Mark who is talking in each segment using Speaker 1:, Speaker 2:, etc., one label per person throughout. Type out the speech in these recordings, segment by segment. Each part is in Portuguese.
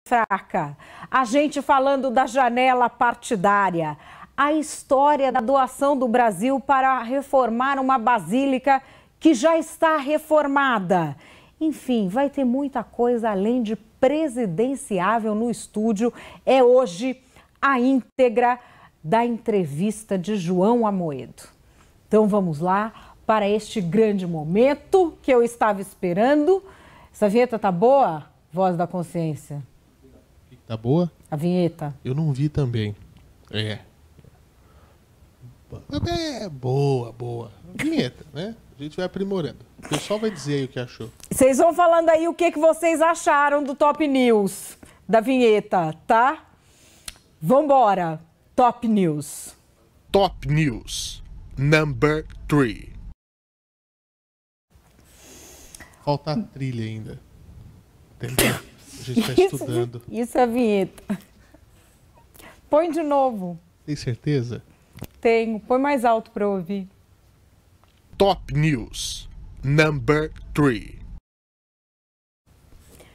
Speaker 1: fraca. A gente falando da janela partidária. A história da doação do Brasil para reformar uma basílica que já está reformada. Enfim, vai ter muita coisa além de presidenciável no estúdio. É hoje a íntegra da entrevista de João Amoedo. Então vamos lá para este grande momento que eu estava esperando. Essa vinheta tá boa? Voz da consciência.
Speaker 2: Tá boa?
Speaker 1: A vinheta.
Speaker 2: Eu não vi também. É boa, boa. Vinheta, né? A gente vai aprimorando. O pessoal vai dizer aí o que achou.
Speaker 1: Vocês vão falando aí o que vocês acharam do Top News, da vinheta, tá? Vambora. Top News.
Speaker 2: Top News, number 3. Falta a trilha ainda. Entendeu? A gente tá estudando.
Speaker 1: Isso é a vinheta. Põe de novo.
Speaker 2: Tem certeza?
Speaker 1: Tenho. Põe mais alto para eu ouvir.
Speaker 2: Top News, number 3.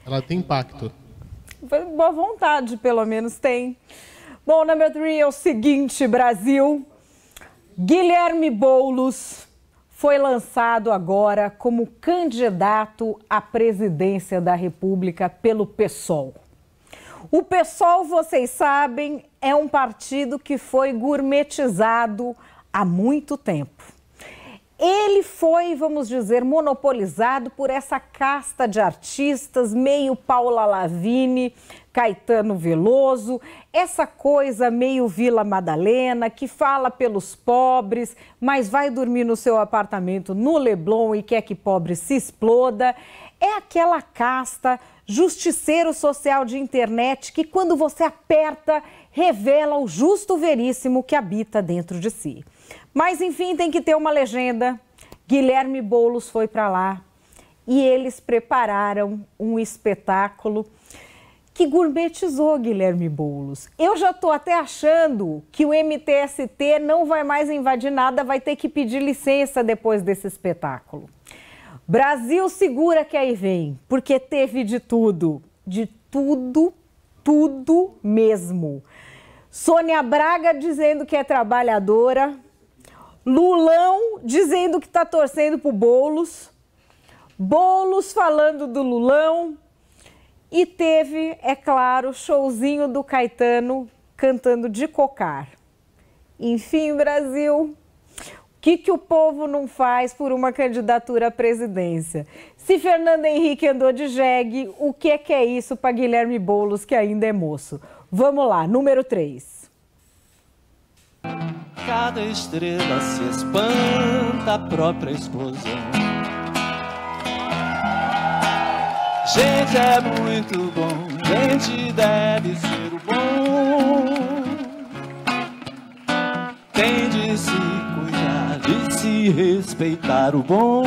Speaker 2: Ela tem impacto.
Speaker 1: Boa vontade, pelo menos tem. Bom, number 3 é o seguinte, Brasil. Guilherme Boulos foi lançado agora como candidato à presidência da República pelo PSOL. O PSOL, vocês sabem, é um partido que foi gourmetizado há muito tempo. Ele foi, vamos dizer, monopolizado por essa casta de artistas, meio Paula Lavigne, Caetano Veloso, essa coisa meio Vila Madalena, que fala pelos pobres, mas vai dormir no seu apartamento no Leblon e quer que pobre se exploda. É aquela casta justiceiro social de internet que, quando você aperta, revela o justo veríssimo que habita dentro de si. Mas, enfim, tem que ter uma legenda. Guilherme Boulos foi para lá e eles prepararam um espetáculo que gourmetizou Guilherme Boulos. Eu já estou até achando que o MTST não vai mais invadir nada, vai ter que pedir licença depois desse espetáculo. Brasil segura que aí vem, porque teve de tudo mesmo. Sônia Braga dizendo que é trabalhadora, Lulão dizendo que está torcendo pro Boulos, Boulos falando do Lulão e teve, é claro, showzinho do Caetano cantando de cocar. Enfim, Brasil, o que o povo não faz por uma candidatura à presidência? Se Fernando Henrique andou de jegue, o que é isso para Guilherme Boulos, que ainda é moço? Vamos lá, número 3.
Speaker 3: Cada estrela se espanta a própria explosão. Gente é muito bom, gente deve ser o bom. Tem de se cuidar, de se respeitar o bom.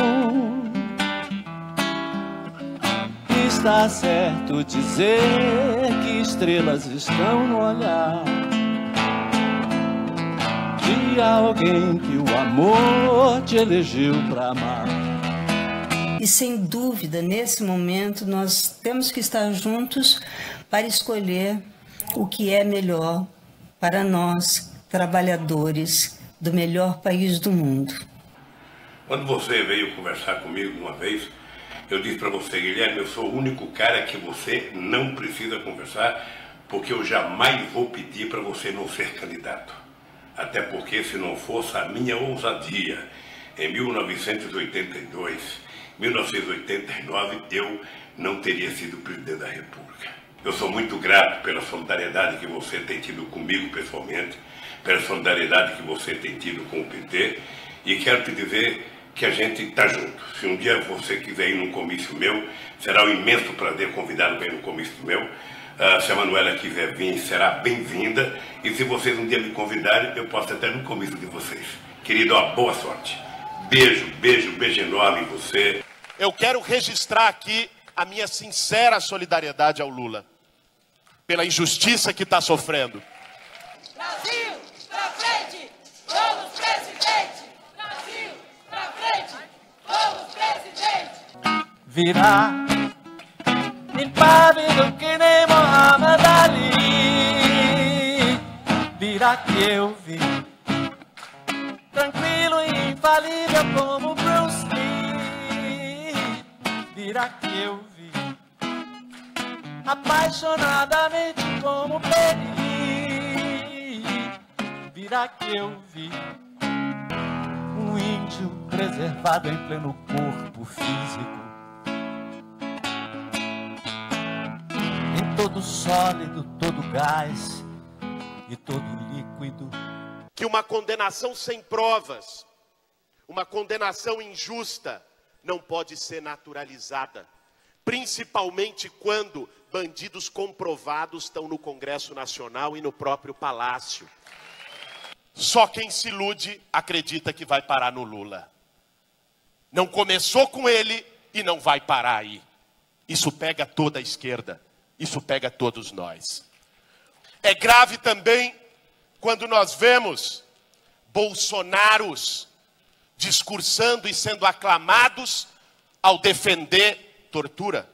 Speaker 3: Está certo dizer que estrelas estão no olhar de alguém que o amor te elegeu para amar.
Speaker 4: E sem dúvida, nesse momento, nós temos que estar juntos para escolher o que é melhor para nós, trabalhadores do melhor país do mundo.
Speaker 5: Quando você veio conversar comigo uma vez, eu disse para você, Guilherme, eu sou o único cara que você não precisa conversar, porque eu jamais vou pedir para você não ser candidato. Até porque, se não fosse a minha ousadia, em 1982, 1989, eu não teria sido presidente da República. Eu sou muito grato pela solidariedade que você tem tido comigo pessoalmente, pela solidariedade que você tem tido com o PT, e quero te dizer que a gente está junto. Se um dia você quiser ir num comício meu, será um imenso prazer convidá-lo para ir no comício meu. Se a Manuela quiser vir, será bem-vinda. E se vocês um dia me convidarem, eu posso até no comício de vocês. Querido, ó, boa sorte. Beijo, beijo, beijo enorme em você.
Speaker 6: Eu quero registrar aqui a minha sincera solidariedade ao Lula, pela injustiça que está sofrendo.
Speaker 7: Brasil, pra frente, vamos presidente! Brasil, pra frente, vamos presidente!
Speaker 3: Virá impávido que nem Mohamed. que eu vi. Tranquilo e infalível como Bruce Lee. Virá que eu vi. Apaixonadamente como Penny. Virá que eu vi. Um índio preservado em pleno corpo físico. Em todo sólido, todo gás e todo líquido.
Speaker 6: Que uma condenação sem provas, uma condenação injusta, não pode ser naturalizada. Principalmente quando bandidos comprovados estão no Congresso Nacional e no próprio Palácio. Só quem se ilude acredita que vai parar no Lula. Não começou com ele e não vai parar aí. Isso pega toda a esquerda. Isso pega todos nós. É grave também quando nós vemos bolsonaros discursando e sendo aclamados ao defender tortura,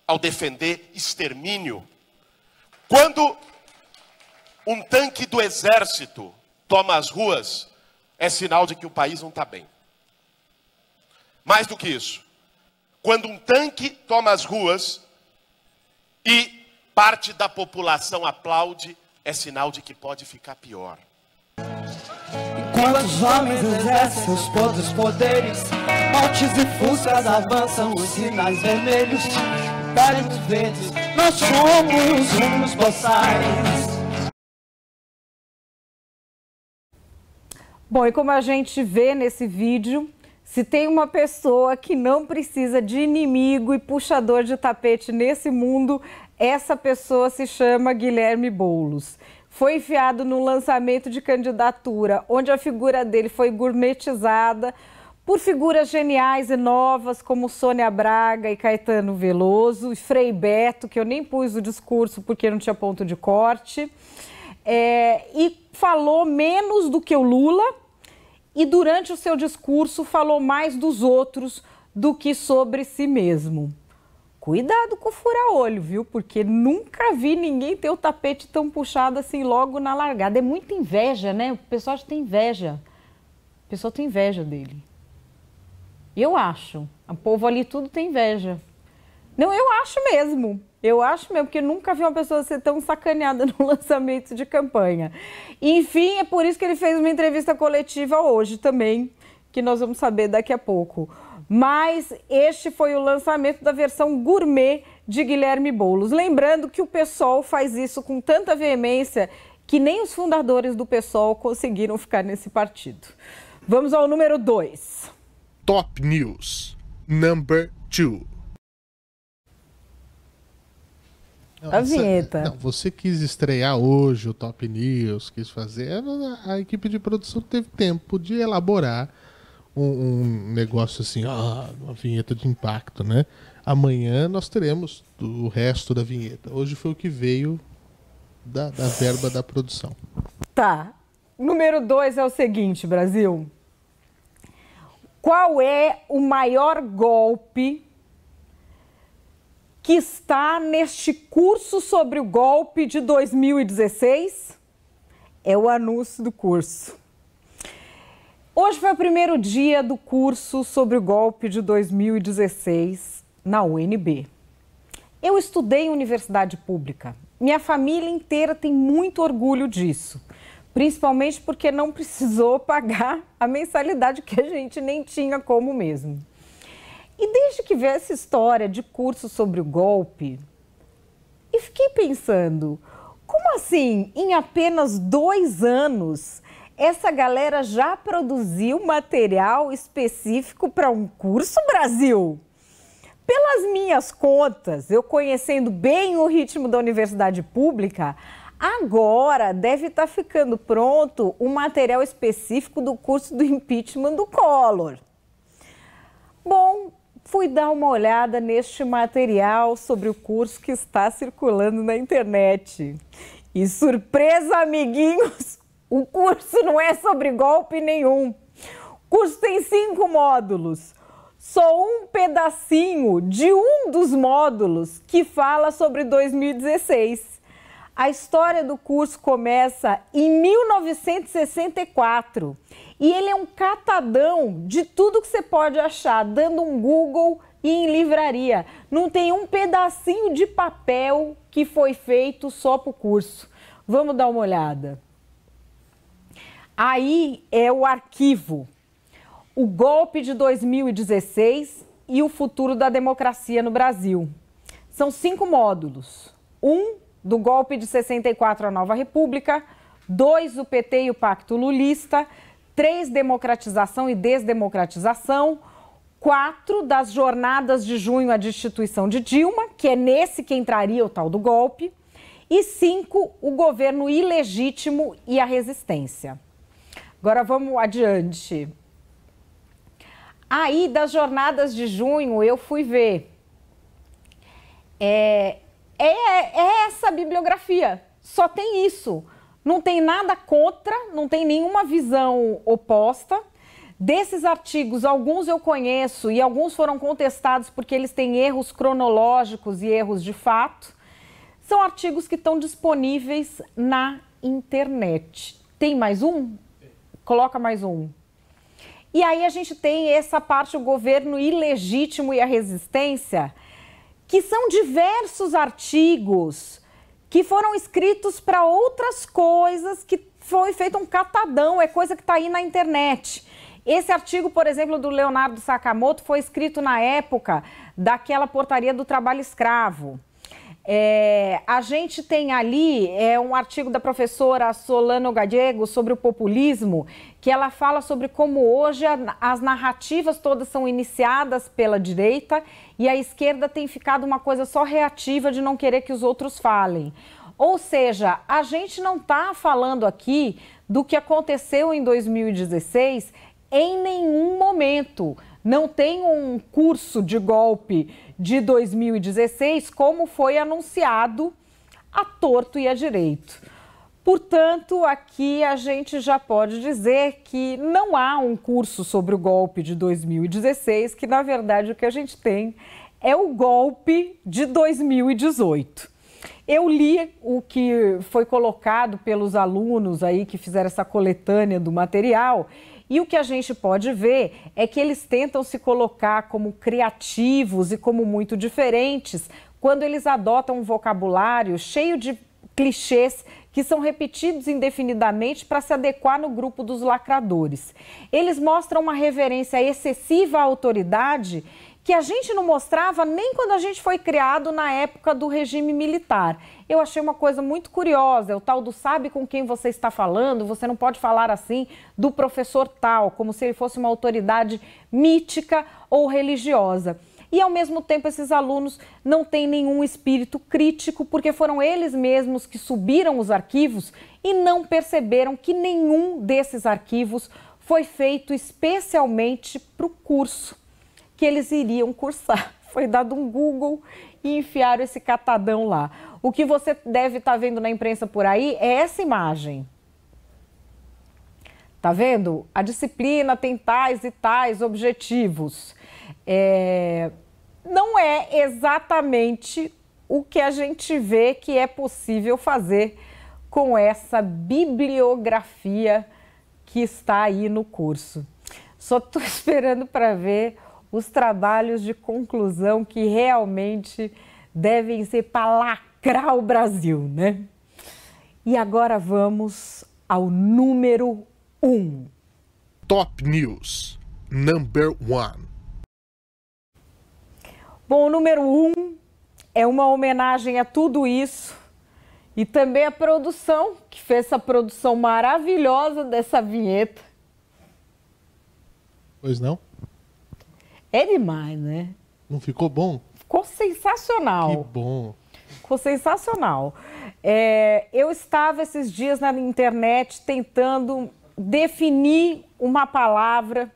Speaker 6: ao defender extermínio. Quando um tanque do exército toma as ruas, é sinal de que o país não está bem. Mais do que isso, quando um tanque toma as ruas e parte da população aplaude, é sinal de que pode ficar pior.
Speaker 3: Enquanto os homens exercem seus podres poderes, montes e fuscas avançam os sinais vermelhos, talentos verdes, nós somos uns boçais.
Speaker 1: Bom, e como a gente vê nesse vídeo, se tem uma pessoa que não precisa de inimigo e puxador de tapete nesse mundo, essa pessoa se chama Guilherme Boulos. Foi enfiado no lançamento de candidatura, onde a figura dele foi gourmetizada por figuras geniais e novas, como Sônia Braga e Caetano Veloso, e Frei Beto, que eu nem pus o discurso porque não tinha ponto de corte, e falou menos do que o Lula, e durante o seu discurso falou mais dos outros do que sobre si mesmo. Cuidado com o fura-olho, viu? Porque nunca vi ninguém ter o tapete tão puxado assim logo na largada. É muita inveja, né? O pessoal tem inveja. O pessoal tem inveja dele. Eu acho. O povo ali tudo tem inveja. Não, eu acho mesmo. Eu acho mesmo, porque nunca vi uma pessoa ser tão sacaneada no lançamento de campanha. Enfim, é por isso que ele fez uma entrevista coletiva hoje também, que nós vamos saber daqui a pouco. Mas este foi o lançamento da versão gourmet de Guilherme Boulos. Lembrando que o PSOL faz isso com tanta veemência que nem os fundadores do PSOL conseguiram ficar nesse partido. Vamos ao número 2.
Speaker 2: Top News, number 2.
Speaker 1: A vinheta.
Speaker 2: Não, você quis estrear hoje o Top News, quis fazer. A equipe de produção teve tempo de elaborar um negócio assim, uma vinheta de impacto, né? Amanhã nós teremos o resto da vinheta. Hoje foi o que veio da verba da produção.
Speaker 1: Tá. Número 2 é o seguinte, Brasil. Qual é o maior golpe que está neste curso sobre o golpe de 2016? É o anúncio do curso. Hoje foi o primeiro dia do curso sobre o golpe de 2016 na UNB. Eu estudei em universidade pública. Minha família inteira tem muito orgulho disso, principalmente porque não precisou pagar a mensalidade que a gente nem tinha como mesmo. E desde que vi essa história de curso sobre o golpe, eu fiquei pensando, como assim, em apenas 2 anos, essa galera já produziu material específico para um curso, Brasil? Pelas minhas contas, eu conhecendo bem o ritmo da universidade pública, agora deve estar ficando pronto um material específico do curso do impeachment do Collor. Bom, fui dar uma olhada neste material sobre o curso que está circulando na internet. E surpresa, amiguinhos, o curso não é sobre golpe nenhum. O curso tem 5 módulos. Só um pedacinho de um dos módulos que fala sobre 2016. A história do curso começa em 1964 e ele é um catadão de tudo que você pode achar, dando um Google e em livraria. Não tem um pedacinho de papel que foi feito só para o curso. Vamos dar uma olhada. Aí é o arquivo, o golpe de 2016 e o futuro da democracia no Brasil. São 5 módulos. 1, do golpe de 64 à Nova República. 2, o PT e o Pacto Lulista. 3, democratização e desdemocratização. 4, das jornadas de junho à destituição de Dilma, que é nesse que entraria o tal do golpe. E 5, o governo ilegítimo e a resistência. Agora vamos adiante. Aí, das jornadas de junho, eu fui ver. É essa bibliografia, só tem isso. Não tem nada contra, não tem nenhuma visão oposta. Desses artigos, alguns eu conheço e alguns foram contestados porque eles têm erros cronológicos e erros de fato. São artigos que estão disponíveis na internet. Tem mais um? Coloca mais um. E aí a gente tem essa parte, o governo ilegítimo e a resistência, que são diversos artigos que foram escritos para outras coisas, que foi feito um catadão, é coisa que está aí na internet. Esse artigo, por exemplo, do Leonardo Sakamoto, foi escrito na época daquela portaria do trabalho escravo. A gente tem ali um artigo da professora Solano Gallego sobre o populismo, que ela fala sobre como hoje as narrativas todas são iniciadas pela direita e a esquerda tem ficado uma coisa só reativa de não querer que os outros falem. Ou seja, a gente não está falando aqui do que aconteceu em 2016 em nenhum momento. Não tem um curso de golpe de 2016 como foi anunciado à torto e à direito. Portanto, aqui a gente já pode dizer que não há um curso sobre o golpe de 2016, que na verdade o que a gente tem é o golpe de 2018. Eu li o que foi colocado pelos alunos aí que fizeram essa coletânea do material. E o que a gente pode ver é que eles tentam se colocar como criativos e como muito diferentes quando eles adotam um vocabulário cheio de clichês que são repetidos indefinidamente para se adequar no grupo dos lacradores. Eles mostram uma reverência excessiva à autoridade que a gente não mostrava nem quando a gente foi criado na época do regime militar. Eu achei uma coisa muito curiosa, é o tal do sabe com quem você está falando, você não pode falar assim do professor tal, como se ele fosse uma autoridade mítica ou religiosa. E, ao mesmo tempo, esses alunos não têm nenhum espírito crítico, porque foram eles mesmos que subiram os arquivos e não perceberam que nenhum desses arquivos foi feito especialmente para o curso que eles iriam cursar. Foi dado um Google e enfiaram esse catadão lá. O que você deve estar vendo na imprensa por aí é essa imagem. Tá vendo? A disciplina tem tais e tais objetivos. Não é exatamente o que a gente vê que é possível fazer com essa bibliografia que está aí no curso. Só estou esperando para ver os trabalhos de conclusão que realmente devem ser para lacrar o Brasil, né? E agora vamos ao número 1.
Speaker 2: Top News, number 1.
Speaker 1: Bom, o número 1 é uma homenagem a tudo isso e também a produção, que fez essa produção maravilhosa dessa vinheta.
Speaker 2: Pois não?
Speaker 1: É demais, né?
Speaker 2: Não ficou bom?
Speaker 1: Ficou sensacional.
Speaker 2: Que bom.
Speaker 1: Ficou sensacional. Eu estava esses dias na internet tentando definir uma palavra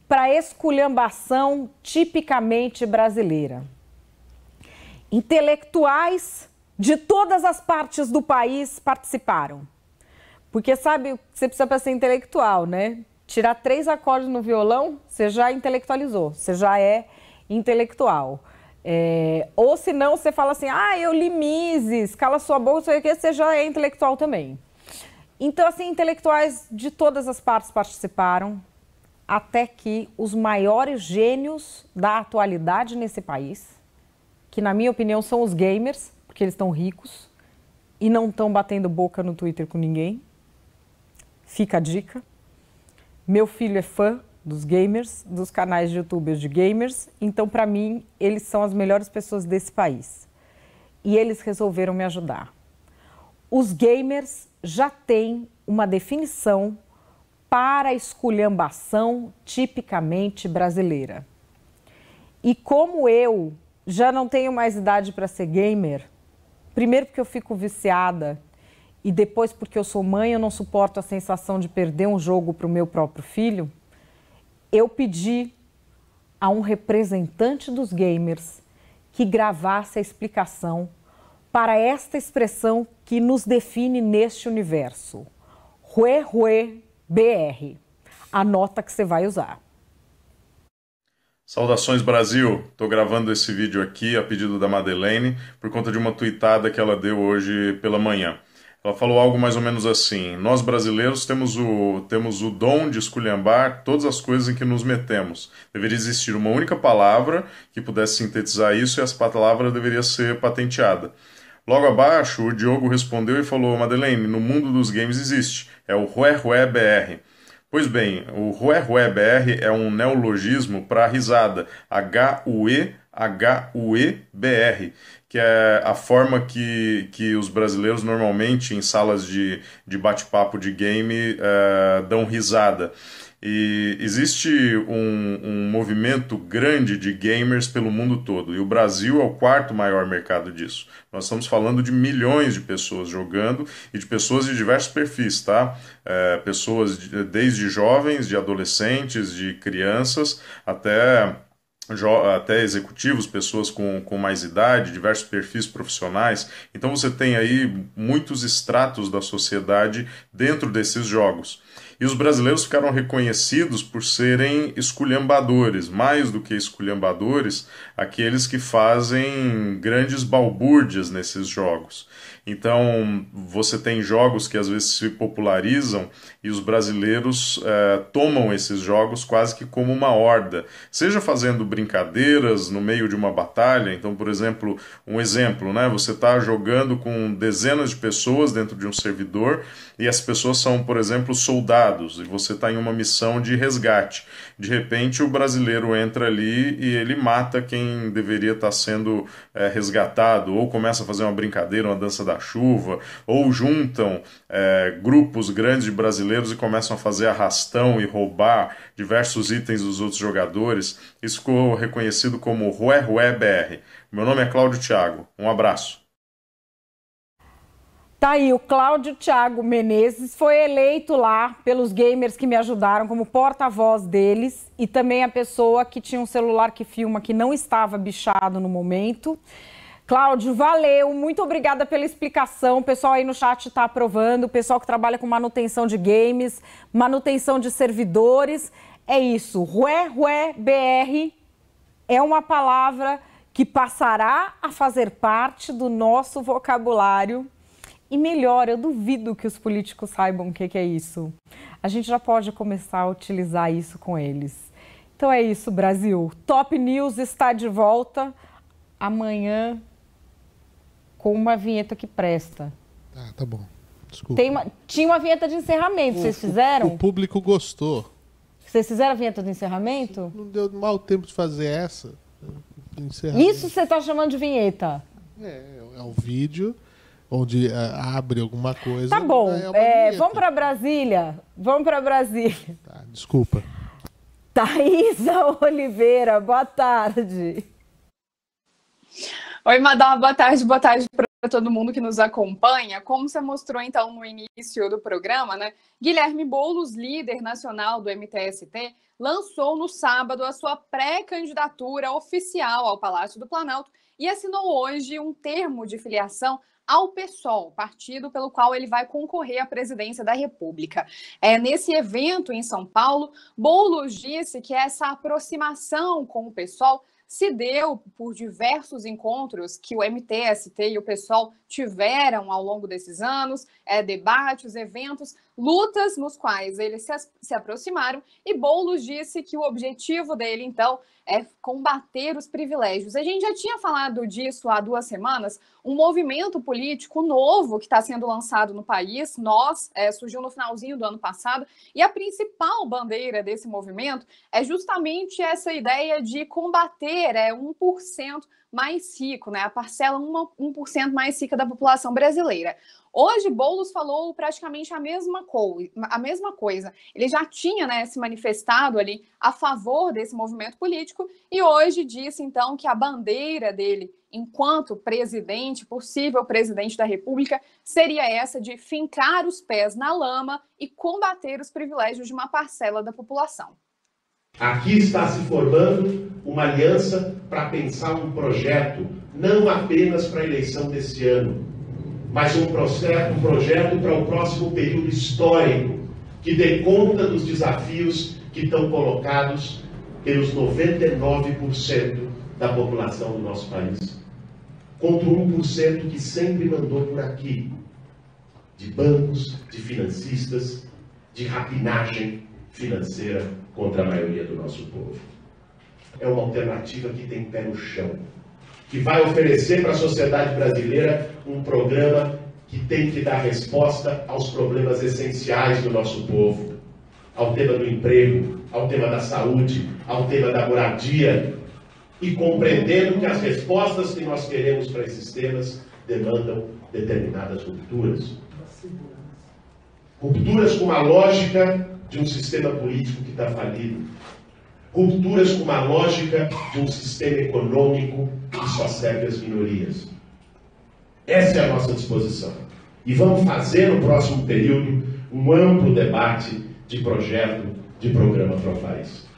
Speaker 1: para esculhambação tipicamente brasileira. Intelectuais de todas as partes do país participaram. Porque sabe, você precisa para ser intelectual, né? Tirar 3 acordes no violão, você já intelectualizou, você já é intelectual. Ou se não, você fala assim, eu li Mises, cala sua boca, sei o que, você já é intelectual também. Então, assim, intelectuais de todas as partes participaram, até que os maiores gênios da atualidade nesse país, que na minha opinião são os gamers, porque eles estão ricos e não estão batendo boca no Twitter com ninguém. Fica a dica. Meu filho é fã dos gamers, dos canais de youtubers de gamers, então para mim eles são as melhores pessoas desse país. E eles resolveram me ajudar. Os gamers já têm uma definição para a esculhambação tipicamente brasileira. E como eu já não tenho mais idade para ser gamer, primeiro porque eu fico viciada e depois porque eu sou mãe, eu não suporto a sensação de perder um jogo para o meu próprio filho, eu pedi a um representante dos gamers que gravasse a explicação para esta expressão que nos define neste universo. Rué BR. Anota que você vai usar.
Speaker 8: Saudações Brasil, estou gravando esse vídeo aqui a pedido da Madeleine por conta de uma tuitada que ela deu hoje pela manhã. Ela falou algo mais ou menos assim: nós brasileiros temos o dom de esculhambar todas as coisas em que nos metemos. Deveria existir uma única palavra que pudesse sintetizar isso e essa palavra deveria ser patenteada. Logo abaixo, o Diogo respondeu e falou: Madeleine, no mundo dos games existe, é o Rué BR. Pois bem, o Rué BR é um neologismo para risada, Huebr, que é a forma que os brasileiros normalmente em salas de bate-papo de game dão risada. E existe um movimento grande de gamers pelo mundo todo, e o Brasil é o quarto maior mercado disso. Nós estamos falando de milhões de pessoas jogando e de pessoas de diversos perfis, tá? Pessoas desde jovens, de adolescentes, de crianças, até executivos, pessoas com mais idade, diversos perfis profissionais. Então você tem aí muitos estratos da sociedade dentro desses jogos. E os brasileiros ficaram reconhecidos por serem esculhambadores, mais do que esculhambadores, aqueles que fazem grandes balbúrdias nesses jogos. Então, você tem jogos que às vezes se popularizam e os brasileiros tomam esses jogos quase que como uma horda, seja fazendo brincadeiras no meio de uma batalha. Então, por exemplo, né? Você está jogando com dezenas de pessoas dentro de um servidor e as pessoas são, por exemplo, soldados e você está em uma missão de resgate. De repente, o brasileiro entra ali e ele mata quem deveria estar sendo resgatado, ou começa a fazer uma brincadeira, uma dança da chuva, ou juntam grupos grandes de brasileiros e começam a fazer arrastão e roubar diversos itens dos outros jogadores. Isso ficou reconhecido como Rué BR. Meu nome é Cláudio Thiago. Um abraço.
Speaker 1: Tá aí, o Cláudio Thiago Menezes foi eleito lá pelos gamers que me ajudaram como porta-voz deles e também a pessoa que tinha um celular que filma que não estava bichado no momento. Cláudio, valeu, muito obrigada pela explicação. O pessoal aí no chat está aprovando, o pessoal que trabalha com manutenção de games, manutenção de servidores. É isso, Rué BR é uma palavra que passará a fazer parte do nosso vocabulário. E melhor, eu duvido que os políticos saibam o que é isso. A gente já pode começar a utilizar isso com eles. Então é isso, Brasil. Top News está de volta amanhã com uma vinheta que presta.
Speaker 2: Ah, tá bom. Desculpa.
Speaker 1: Tinha uma vinheta de encerramento, vocês fizeram?
Speaker 2: O público gostou.
Speaker 1: Vocês fizeram a vinheta de encerramento?
Speaker 2: Não deu mau tempo de fazer essa.
Speaker 1: Isso você está chamando de vinheta?
Speaker 2: É um vídeo onde abre alguma coisa.
Speaker 1: Tá bom, vamos para Brasília. Vamos para Brasília.
Speaker 2: Tá, desculpa.
Speaker 1: Thaisa Oliveira, boa tarde.
Speaker 9: Oi, Madalena, boa tarde para todo mundo que nos acompanha. Como você mostrou, então, no início do programa, né? Guilherme Boulos, líder nacional do MTST, lançou no sábado a sua pré-candidatura oficial ao Palácio do Planalto e assinou hoje um termo de filiação ao PSOL, partido pelo qual ele vai concorrer à presidência da República. Nesse evento em São Paulo, Boulos disse que essa aproximação com o PSOL se deu por diversos encontros que o MTST e o PSOL tiveram ao longo desses anos, debates, eventos, lutas nos quais eles se aproximaram, e Boulos disse que o objetivo dele, então, é combater os privilégios. A gente já tinha falado disso há 2 semanas, um movimento político novo que está sendo lançado no país, surgiu no finalzinho do ano passado, e a principal bandeira desse movimento é justamente essa ideia de combater 1% mais rico, né? A parcela 1% mais rica da população brasileira. Hoje, Boulos falou praticamente a mesma coisa. Ele já tinha, se manifestado ali a favor desse movimento político e hoje disse, então, que a bandeira dele, enquanto presidente, possível presidente da República, seria essa de fincar os pés na lama e combater os privilégios de uma parcela da população.
Speaker 10: Aqui está se formando uma aliança para pensar um projeto, não apenas para a eleição desse ano, mas um projeto para o próximo período histórico, que dê conta dos desafios que estão colocados pelos 99% da população do nosso país, contra o 1% que sempre mandou por aqui, de bancos, de financistas, de rapinagem financeira contra a maioria do nosso povo. É uma alternativa que tem pé no chão, que vai oferecer para a sociedade brasileira um programa que tem que dar resposta aos problemas essenciais do nosso povo, ao tema do emprego, ao tema da saúde, ao tema da moradia, e compreendendo que as respostas que nós queremos para esses temas demandam determinadas rupturas. Rupturas com a lógica de um sistema político que está falido. Rupturas com a lógica de um sistema econômico que só serve às minorias. Essa é a nossa disposição. E vamos fazer no próximo período um amplo debate de projeto, de programa para o país.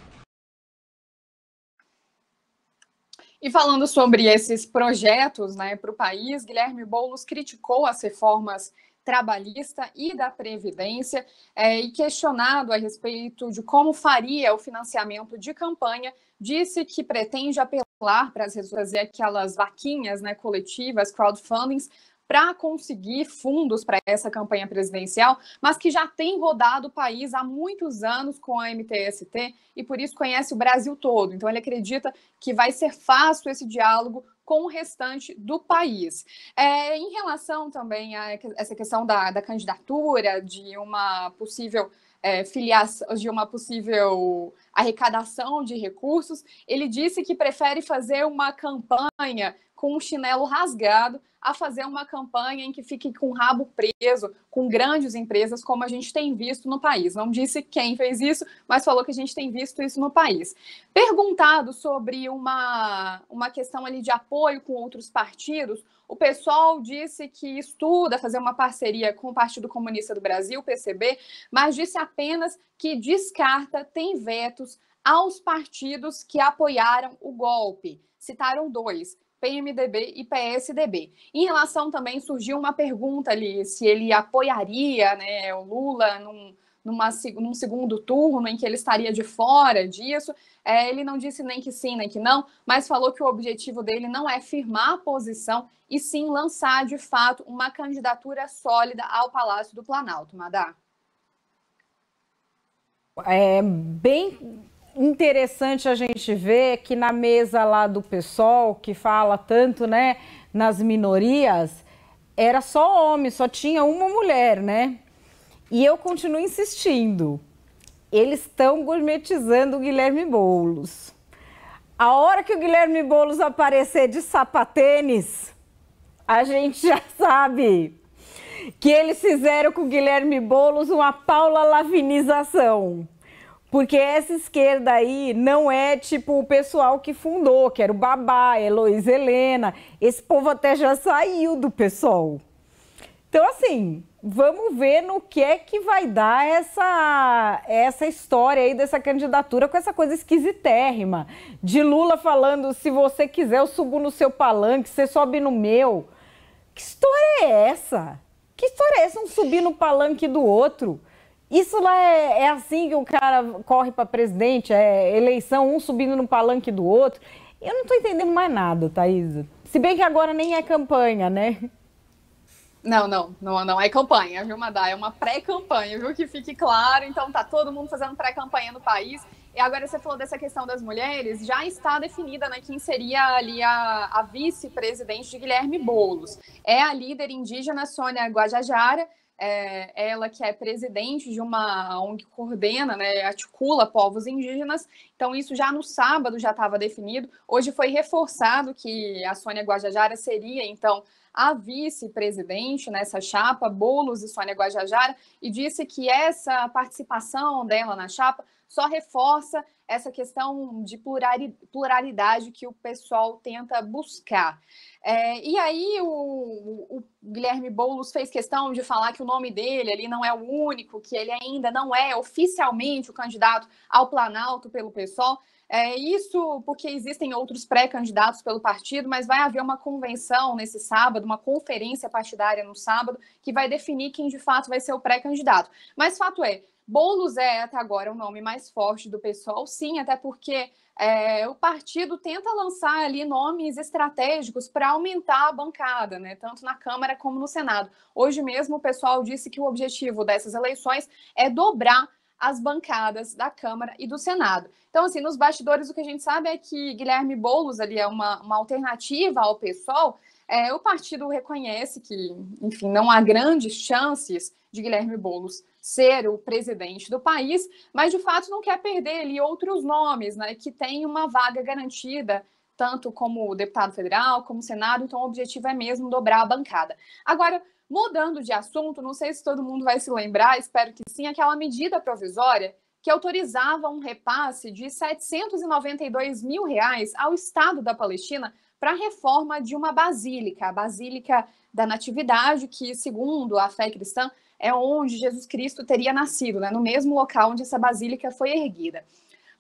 Speaker 9: E falando sobre esses projetos para o país, Guilherme Boulos criticou as reformas trabalhista e da Previdência e questionado a respeito de como faria o financiamento de campanha, disse que pretende apelar para fazer aquelas vaquinhas coletivas, crowdfundings, para conseguir fundos para essa campanha presidencial, mas que já tem rodado o país há muitos anos com a MTST e por isso conhece o Brasil todo. Então ele acredita que vai ser fácil esse diálogo com o restante do país. Em relação também a essa questão da candidatura, de uma possível filiação, de uma possível arrecadação de recursos, ele disse que prefere fazer uma campanha com um chinelo rasgado a fazer uma campanha em que fique com o rabo preso, com grandes empresas, como a gente tem visto no país. Não disse quem fez isso, mas falou que a gente tem visto isso no país. Perguntado sobre uma questão ali de apoio com outros partidos, o PSOL disse que estuda fazer uma parceria com o Partido Comunista do Brasil, o PCB, mas disse apenas que descarta, tem vetos aos partidos que apoiaram o golpe. Citaram 2. PMDB e PSDB. Em relação também, surgiu uma pergunta ali, se ele apoiaria o Lula num segundo turno, em que ele estaria de fora disso. Ele não disse nem que sim, nem que não, mas falou que o objetivo dele não é firmar a posição, e sim lançar, de fato, uma candidatura sólida ao Palácio do Planalto. Madá.
Speaker 1: É bem interessante a gente ver que na mesa lá do PSOL, que fala tanto, nas minorias, era só homem, só tinha uma mulher, E eu continuo insistindo, eles estão gourmetizando o Guilherme Boulos. A hora que o Guilherme Boulos aparecer de sapatênis, a gente já sabe que eles fizeram com o Guilherme Boulos uma paulavinização. Porque essa esquerda aí não é tipo o pessoal que fundou, que era o Babá, Heloísa Helena. Esse povo até já saiu do PSOL. Então, assim, vamos ver no que é que vai dar essa história aí dessa candidatura com essa coisa esquisitérrima. De Lula falando, se você quiser eu subo no seu palanque, você sobe no meu. Que história é essa? Que história é essa, um subir no palanque do outro? Isso lá é assim que o cara corre para presidente, é eleição, um subindo no palanque do outro. Eu não estou entendendo mais nada, Thaisa. Se bem que agora nem é campanha, né?
Speaker 9: Não é campanha, viu, Madá? É uma pré-campanha, viu? Que fique claro. Então, tá todo mundo fazendo pré-campanha no país. E agora você falou dessa questão das mulheres, já está definida, né, quem seria ali a vice-presidente de Guilherme Boulos. É a líder indígena Sônia Guajajara, ela que é presidente de uma ONG que coordena, né, articula povos indígenas. Então, isso já no sábado já estava definido. Hoje foi reforçado que a Sônia Guajajara seria, então, a vice-presidente nessa chapa, Boulos e Sônia Guajajara, e disse que essa participação dela na chapa só reforça essa questão de pluralidade que o pessoal tenta buscar. E aí o Guilherme Boulos fez questão de falar que o nome dele ali não é o único, que ele ainda não é oficialmente o candidato ao Planalto pelo PSOL. Isso porque existem outros pré-candidatos pelo partido, mas vai haver uma convenção nesse sábado, uma conferência partidária no sábado, que vai definir quem de fato vai ser o pré-candidato. Mas fato é, Boulos é até agora o nome mais forte do PSOL, sim, até porque o partido tenta lançar ali nomes estratégicos para aumentar a bancada, né, tanto na Câmara como no Senado. Hoje mesmo o pessoal disse que o objetivo dessas eleições é dobrar as bancadas da Câmara e do Senado. Então, assim, nos bastidores o que a gente sabe é que Guilherme Boulos ali é uma alternativa ao PSOL. O partido reconhece que, enfim, não há grandes chances de Guilherme Boulos ser o presidente do país, mas de fato não quer perder ali outros nomes, né, que têm uma vaga garantida, tanto como deputado federal, como Senado. Então o objetivo é mesmo dobrar a bancada. Agora, mudando de assunto, não sei se todo mundo vai se lembrar, espero que sim, aquela medida provisória que autorizava um repasse de R$792 mil ao Estado da Palestina para a reforma de uma basílica, a Basílica da Natividade, que, segundo a fé cristã, é onde Jesus Cristo teria nascido, né, no mesmo local onde essa basílica foi erguida.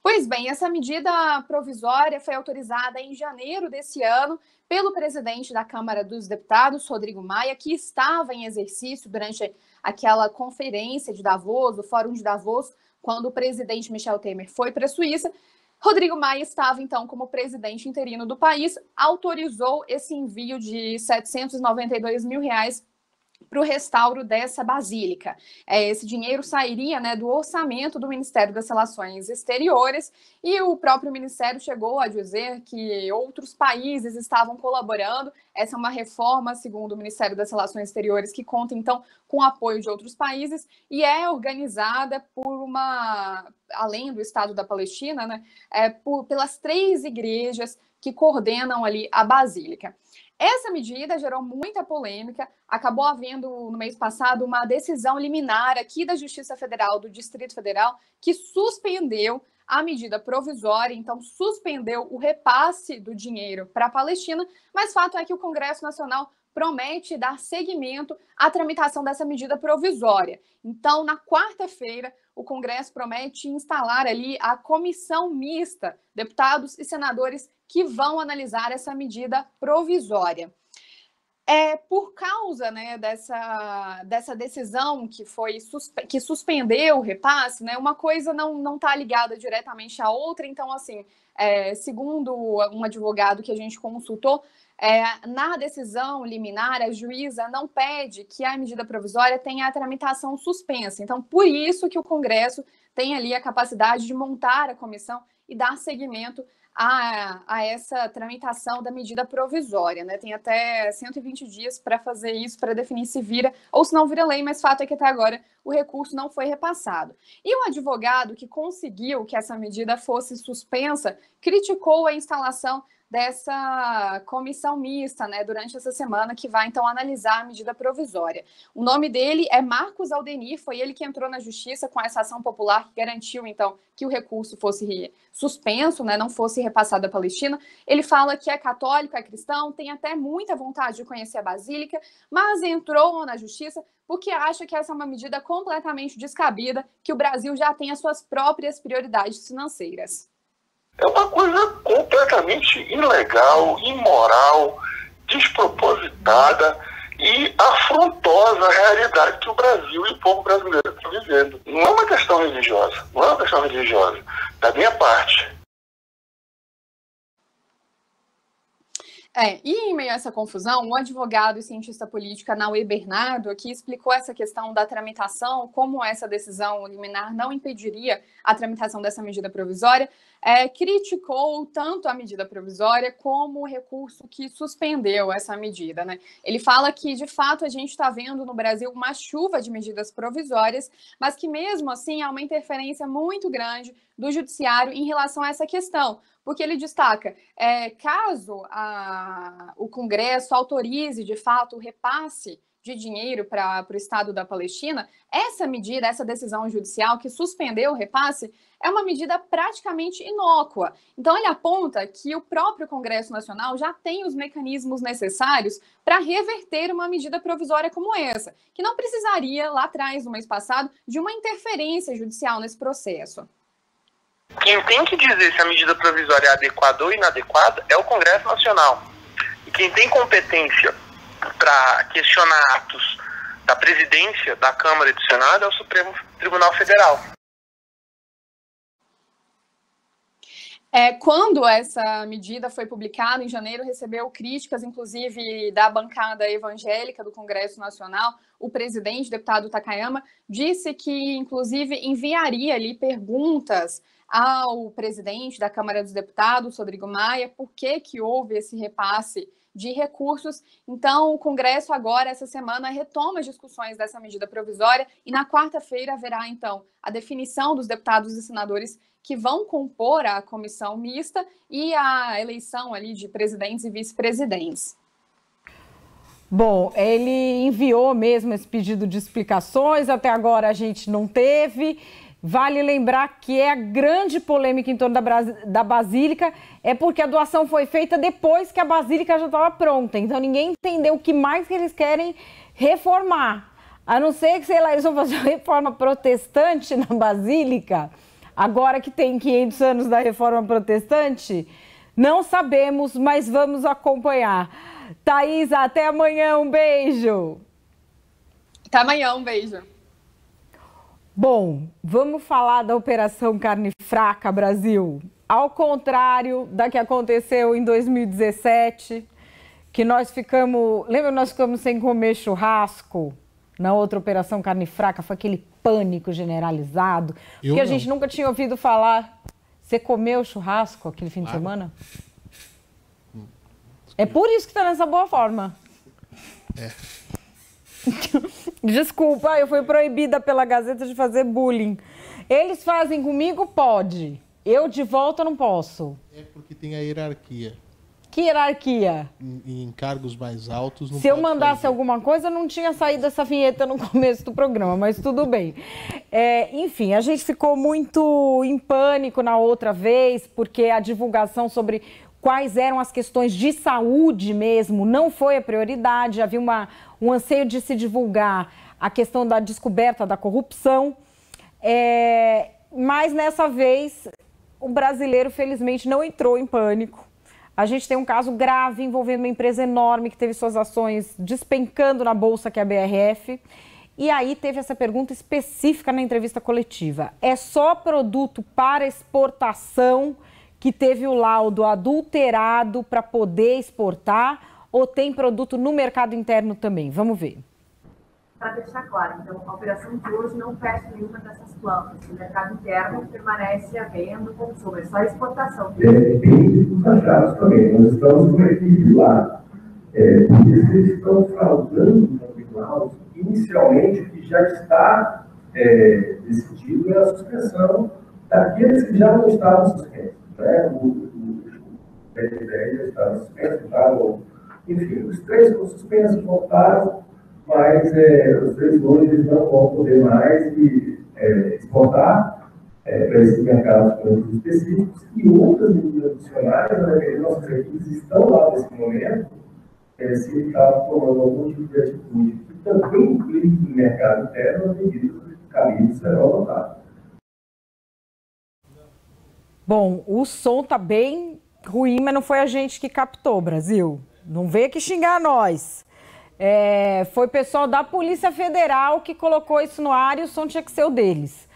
Speaker 9: Pois bem, essa medida provisória foi autorizada em janeiro desse ano pelo presidente da Câmara dos Deputados, Rodrigo Maia, que estava em exercício durante aquela conferência de Davos, o Fórum de Davos, quando o presidente Michel Temer foi para a Suíça. Rodrigo Maia estava, então, como presidente interino do país, autorizou esse envio de R$792 mil para o restauro dessa basílica. Esse dinheiro sairia, né, do orçamento do Ministério das Relações Exteriores, e o próprio Ministério chegou a dizer que outros países estavam colaborando. Essa é uma reforma, segundo o Ministério das Relações Exteriores, que conta, então, com o apoio de outros países e é organizada por além do Estado da Palestina, né, pelas 3 igrejas que coordenam ali a basílica. Essa medida gerou muita polêmica, acabou havendo no mês passado uma decisão liminar aqui da Justiça Federal do Distrito Federal que suspendeu a medida provisória, então suspendeu o repasse do dinheiro para a Palestina, mas fato é que o Congresso Nacional promete dar seguimento à tramitação dessa medida provisória. Então, na quarta-feira, o Congresso promete instalar ali a comissão mista, deputados e senadores que vão analisar essa medida provisória. Por causa, né, dessa decisão que suspendeu o repasse, né, uma coisa não está ligada diretamente à outra. Então, assim, segundo um advogado que a gente consultou, na decisão liminar, a juíza não pede que a medida provisória tenha a tramitação suspensa. Então, por isso que o Congresso tem ali a capacidade de montar a comissão e dar seguimento a essa tramitação da medida provisória, né? Tem até 120 dias para fazer isso, para definir se vira ou se não vira lei, mas fato é que até agora o recurso não foi repassado. E o advogado que conseguiu que essa medida fosse suspensa criticou a instalação dessa comissão mista, né, durante essa semana, que vai, então, analisar a medida provisória. O nome dele é Marcos Aldenir, foi ele que entrou na justiça com essa ação popular que garantiu, então, que o recurso fosse suspenso, né, não fosse repassado à Palestina. Ele fala que é católico, é cristão, tem até muita vontade de conhecer a Basílica, mas entrou na justiça porque acha que essa é uma medida completamente descabida, que o Brasil já tem as suas próprias prioridades financeiras.
Speaker 11: É uma coisa completamente ilegal, imoral, despropositada e afrontosa à realidade que o Brasil e o povo brasileiro estão vivendo. Não é uma questão religiosa, da minha parte.
Speaker 9: E em meio a essa confusão, um advogado e cientista político, Naue Bernardo, aqui explicou essa questão da tramitação, como essa decisão liminar não impediria a tramitação dessa medida provisória, criticou tanto a medida provisória como o recurso que suspendeu essa medida, né? Ele fala que, de fato, a gente está vendo no Brasil uma chuva de medidas provisórias, mas que, mesmo assim, há uma interferência muito grande do judiciário em relação a essa questão, porque ele destaca, caso o Congresso autorize, de fato, o repasse de dinheiro para o Estado da Palestina, essa medida, essa decisão judicial que suspendeu o repasse, é uma medida praticamente inócua. Então, ele aponta que o próprio Congresso Nacional já tem os mecanismos necessários para reverter uma medida provisória como essa, que não precisaria, lá atrás, no mês passado, de uma interferência judicial nesse processo.
Speaker 11: Quem tem que dizer se a medida provisória é adequada ou inadequada é o Congresso Nacional. E quem tem competência para questionar atos da presidência, da Câmara e do Senado é o Supremo Tribunal Federal.
Speaker 9: Quando essa medida foi publicada em janeiro, recebeu críticas, inclusive, da bancada evangélica do Congresso Nacional. O presidente, o deputado Takayama, disse que, inclusive, enviaria ali perguntas ao presidente da Câmara dos Deputados, Rodrigo Maia, por que houve esse repasse de recursos. Então, o Congresso agora, essa semana, retoma as discussões dessa medida provisória e na quarta-feira haverá, então, a definição dos deputados e senadores que vão compor a comissão mista e a eleição ali de presidentes e vice-presidentes.
Speaker 1: Bom, ele enviou mesmo esse pedido de explicações, até agora a gente não teve. Vale lembrar que a grande polêmica em torno da Basílica é porque a doação foi feita depois que a Basílica já estava pronta. Então ninguém entendeu o que mais que eles querem reformar. A não ser que, sei lá, eles vão fazer uma reforma protestante na Basílica, agora que tem 500 anos da reforma protestante. Não sabemos, mas vamos acompanhar. Thaís, até amanhã, um beijo.
Speaker 9: Até amanhã, um beijo.
Speaker 1: Bom, vamos falar da Operação Carne Fraca Brasil. Ao contrário da que aconteceu em 2017, que nós ficamos... Lembra que nós ficamos sem comer churrasco? Na outra Operação Carne Fraca, foi aquele pânico generalizado. Porque a gente nunca tinha ouvido falar. Você comeu churrasco aquele fim de semana? É por isso que está nessa boa forma. Desculpa, eu fui proibida pela Gazeta de fazer bullying. Eles fazem comigo? Pode. Eu de volta não posso.
Speaker 2: É porque tem a hierarquia.
Speaker 1: Que hierarquia?
Speaker 2: Em cargos mais altos não
Speaker 1: Se eu mandasse alguma coisa, não tinha saído essa vinheta no começo do programa, mas tudo bem. Enfim, a gente ficou muito em pânico na outra vez, porque a divulgação sobre quais eram as questões de saúde mesmo não foi a prioridade. Havia um anseio de se divulgar a questão da descoberta da corrupção. Mas nessa vez, o brasileiro, felizmente, não entrou em pânico. A gente tem um caso grave envolvendo uma empresa enorme que teve suas ações despencando na bolsa, que é a BRF. E aí teve essa pergunta específica na entrevista coletiva. É só produto para exportação que teve o laudo adulterado para poder exportar ou tem produto no mercado interno também? Vamos ver.
Speaker 12: Para deixar claro, então, a operação de hoje não fecha nenhuma dessas plantas. O mercado interno permanece a venda, o consumo, é só a exportação.
Speaker 13: Depende dos achados também. Nós estamos com a equipe lá. Eles estão fraudando o laudo. Inicialmente, o que já está decidido é a suspensão daqueles que já não estavam suspensos. O PL10 já estava suspenso, enfim, os 3 foram suspensos, voltaram, mas os 3 hoje eles não vão poder mais exportar para esses mercados específicos e outras medidas adicionais, nossas equipes estão lá nesse momento, se ele está tomando algum tipo de atitude que também implique no mercado interno, as medidas cabíveis serão adotadas.
Speaker 1: Bom, o som tá bem ruim, mas não foi a gente que captou, Brasil. Não veio aqui xingar nós. Foi o pessoal da Polícia Federal que colocou isso no ar e o som tinha que ser o deles.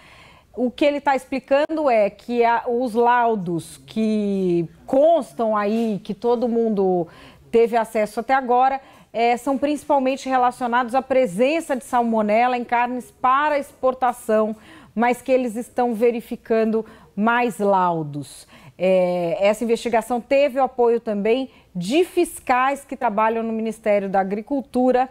Speaker 1: O que ele está explicando é que os laudos que constam aí, que todo mundo teve acesso até agora são principalmente relacionados à presença de salmonela em carnes para exportação, mas que eles estão verificando mais laudos. Essa investigação teve o apoio também de fiscais que trabalham no Ministério da Agricultura.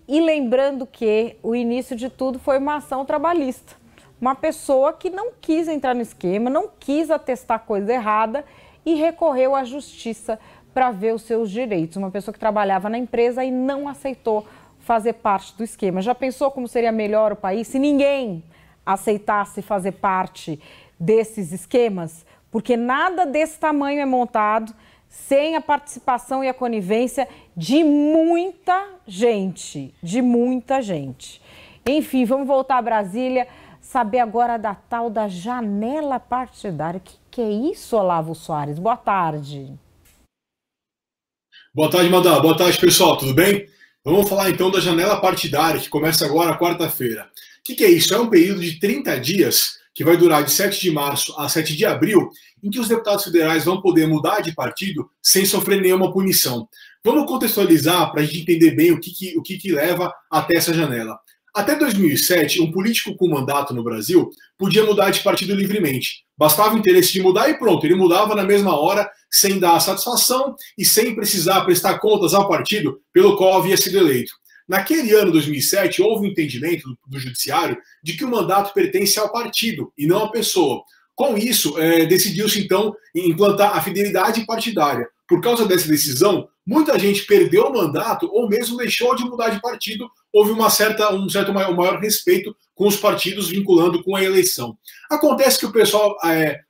Speaker 1: E lembrando que o início de tudo foi uma ação trabalhista. Uma pessoa que não quis entrar no esquema, não quis atestar coisa errada e recorreu à justiça para ver os seus direitos. Uma pessoa que trabalhava na empresa e não aceitou fazer parte do esquema. Já pensou como seria melhor o país se ninguém aceitasse fazer parte desses esquemas? Porque nada desse tamanho é montado sem a participação e a conivência de muita gente, Enfim, vamos voltar a Brasília, saber agora da tal da janela partidária. O que é isso, Olavo Soares? Boa tarde.
Speaker 14: Boa tarde, Madá. Boa tarde, pessoal. Tudo bem? Vamos falar então da janela partidária, que começa agora, quarta-feira. O que é isso? É um período de 30 dias, que vai durar de 7 de março a 7 de abril, em que os deputados federais vão poder mudar de partido sem sofrer nenhuma punição. Vamos contextualizar para a gente entender bem o que leva até essa janela. Até 2007, um político com mandato no Brasil podia mudar de partido livremente. Bastava o interesse de mudar e pronto, ele mudava na mesma hora, sem dar satisfação e sem precisar prestar contas ao partido pelo qual havia sido eleito. Naquele ano, 2007, houve um entendimento do Judiciário de que o mandato pertence ao partido e não à pessoa. Com isso, decidiu-se, então, implantar a fidelidade partidária. Por causa dessa decisão, muita gente perdeu o mandato ou mesmo deixou de mudar de partido. Houve um maior respeito com os partidos vinculando com a eleição. Acontece que o pessoal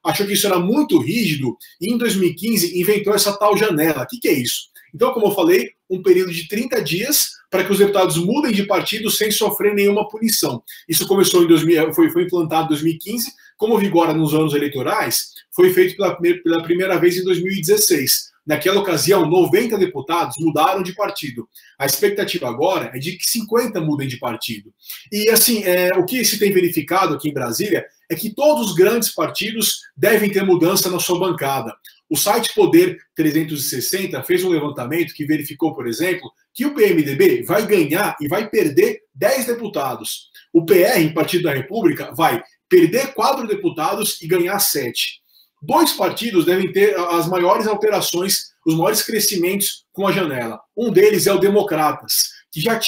Speaker 14: achou que isso era muito rígido e em 2015 inventou essa tal janela. O que é isso? Então, como eu falei, um período de 30 dias para que os deputados mudem de partido sem sofrer nenhuma punição. Isso começou foi implantado em 2015, como vigora nos anos eleitorais, foi feito pela primeira vez em 2016. Naquela ocasião, 90 deputados mudaram de partido. A expectativa agora é de que 50 mudem de partido. E, assim, o que se tem verificado aqui em Brasília é que todos os grandes partidos devem ter mudança na sua bancada. O site Poder 360 fez um levantamento que verificou, por exemplo, que o PMDB vai ganhar e vai perder 10 deputados. O PR, Partido da República, vai perder 4 deputados e ganhar 7. 2 partidos devem ter as maiores alterações, os maiores crescimentos com a janela. Um deles é o Democratas, que já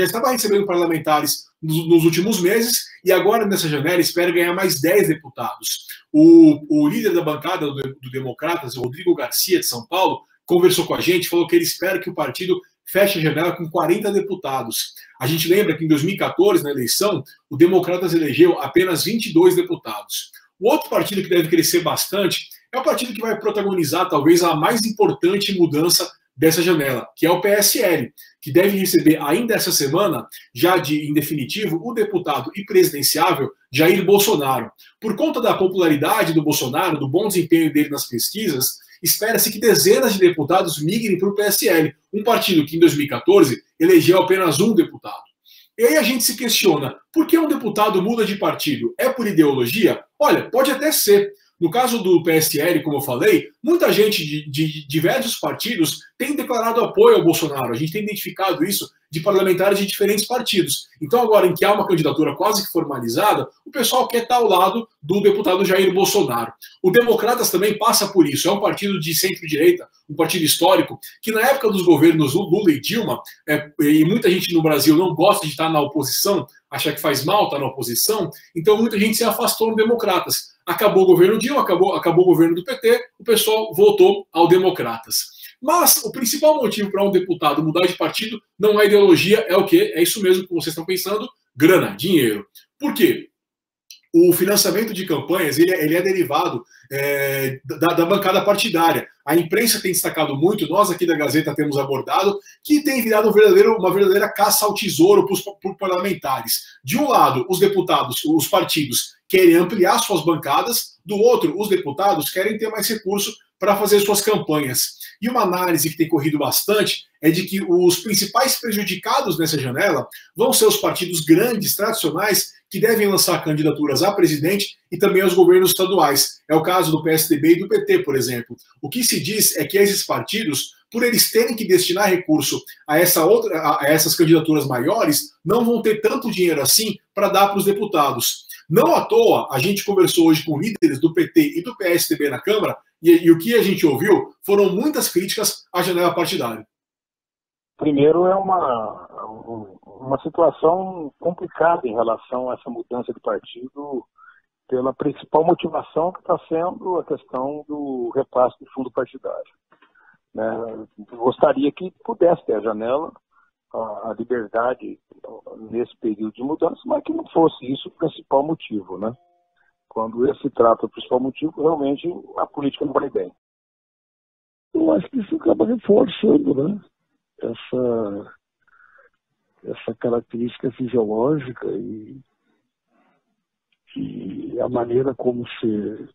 Speaker 14: estava recebendo parlamentares nos últimos meses e agora nessa janela espera ganhar mais 10 deputados. O líder da bancada do Democratas, Rodrigo Garcia, de São Paulo, conversou com a gente, falou que ele espera que o partido feche a janela com 40 deputados. A gente lembra que em 2014, na eleição, o Democratas elegeu apenas 22 deputados. O outro partido que deve crescer bastante é o partido que vai protagonizar talvez a mais importante mudança dessa janela, que é o PSL, que deve receber ainda essa semana, já em definitivo, o deputado e presidenciável Jair Bolsonaro. Por conta da popularidade do Bolsonaro, do bom desempenho dele nas pesquisas, espera-se que dezenas de deputados migrem para o PSL, um partido que em 2014 elegeu apenas um deputado. E aí a gente se questiona, por que um deputado muda de partido? É por ideologia? Olha, pode até ser. No caso do PSL, como eu falei, muita gente de diversos partidos tem declarado apoio ao Bolsonaro. A gente tem identificado isso de parlamentares de diferentes partidos. Então, agora em que há uma candidatura quase que formalizada, o pessoal quer estar ao lado do deputado Jair Bolsonaro. O Democratas também passa por isso. É um partido de centro-direita, um partido histórico, que na época dos governos Lula e Dilma, e muita gente no Brasil não gosta de estar na oposição, acha que faz mal estar na oposição, então muita gente se afastou do Democratas. Acabou o governo Dilma, acabou o governo do PT, o pessoal voltou ao Democratas. Mas o principal motivo para um deputado mudar de partido não é ideologia, é o quê? É isso mesmo que vocês estão pensando, grana, dinheiro. Por quê? O financiamento de campanhas ele é derivado da bancada partidária. A imprensa tem destacado muito, nós aqui da Gazeta temos abordado, que tem virado uma verdadeira caça ao tesouro por parlamentares. De um lado, os deputados, os partidos querem ampliar suas bancadas, do outro, os deputados querem ter mais recursos para fazer suas campanhas. E uma análise que tem corrido bastante é de que os principais prejudicados nessa janela vão ser os partidos grandes, tradicionais, que devem lançar candidaturas a presidente e também aos governos estaduais. É o caso do PSDB e do PT, por exemplo. O que se diz é que esses partidos, por eles terem que destinar recurso a essas candidaturas maiores, não vão ter tanto dinheiro assim para dar para os deputados. Não à toa, a gente conversou hoje com líderes do PT e do PSDB na Câmara, e o que a gente ouviu foram muitas críticas à janela partidária.
Speaker 15: Primeiro, é uma situação complicada em relação a essa mudança de partido, pela principal motivação que está sendo a questão do repasse do fundo partidário. Gostaria que pudesse ter a janela, a liberdade nesse período de mudança, mas que não fosse isso o principal motivo, né? Quando esse se trata do principal motivo, realmente a política não vai bem.
Speaker 16: Eu acho que isso acaba reforçando, né? Essa característica fisiológica e a maneira como se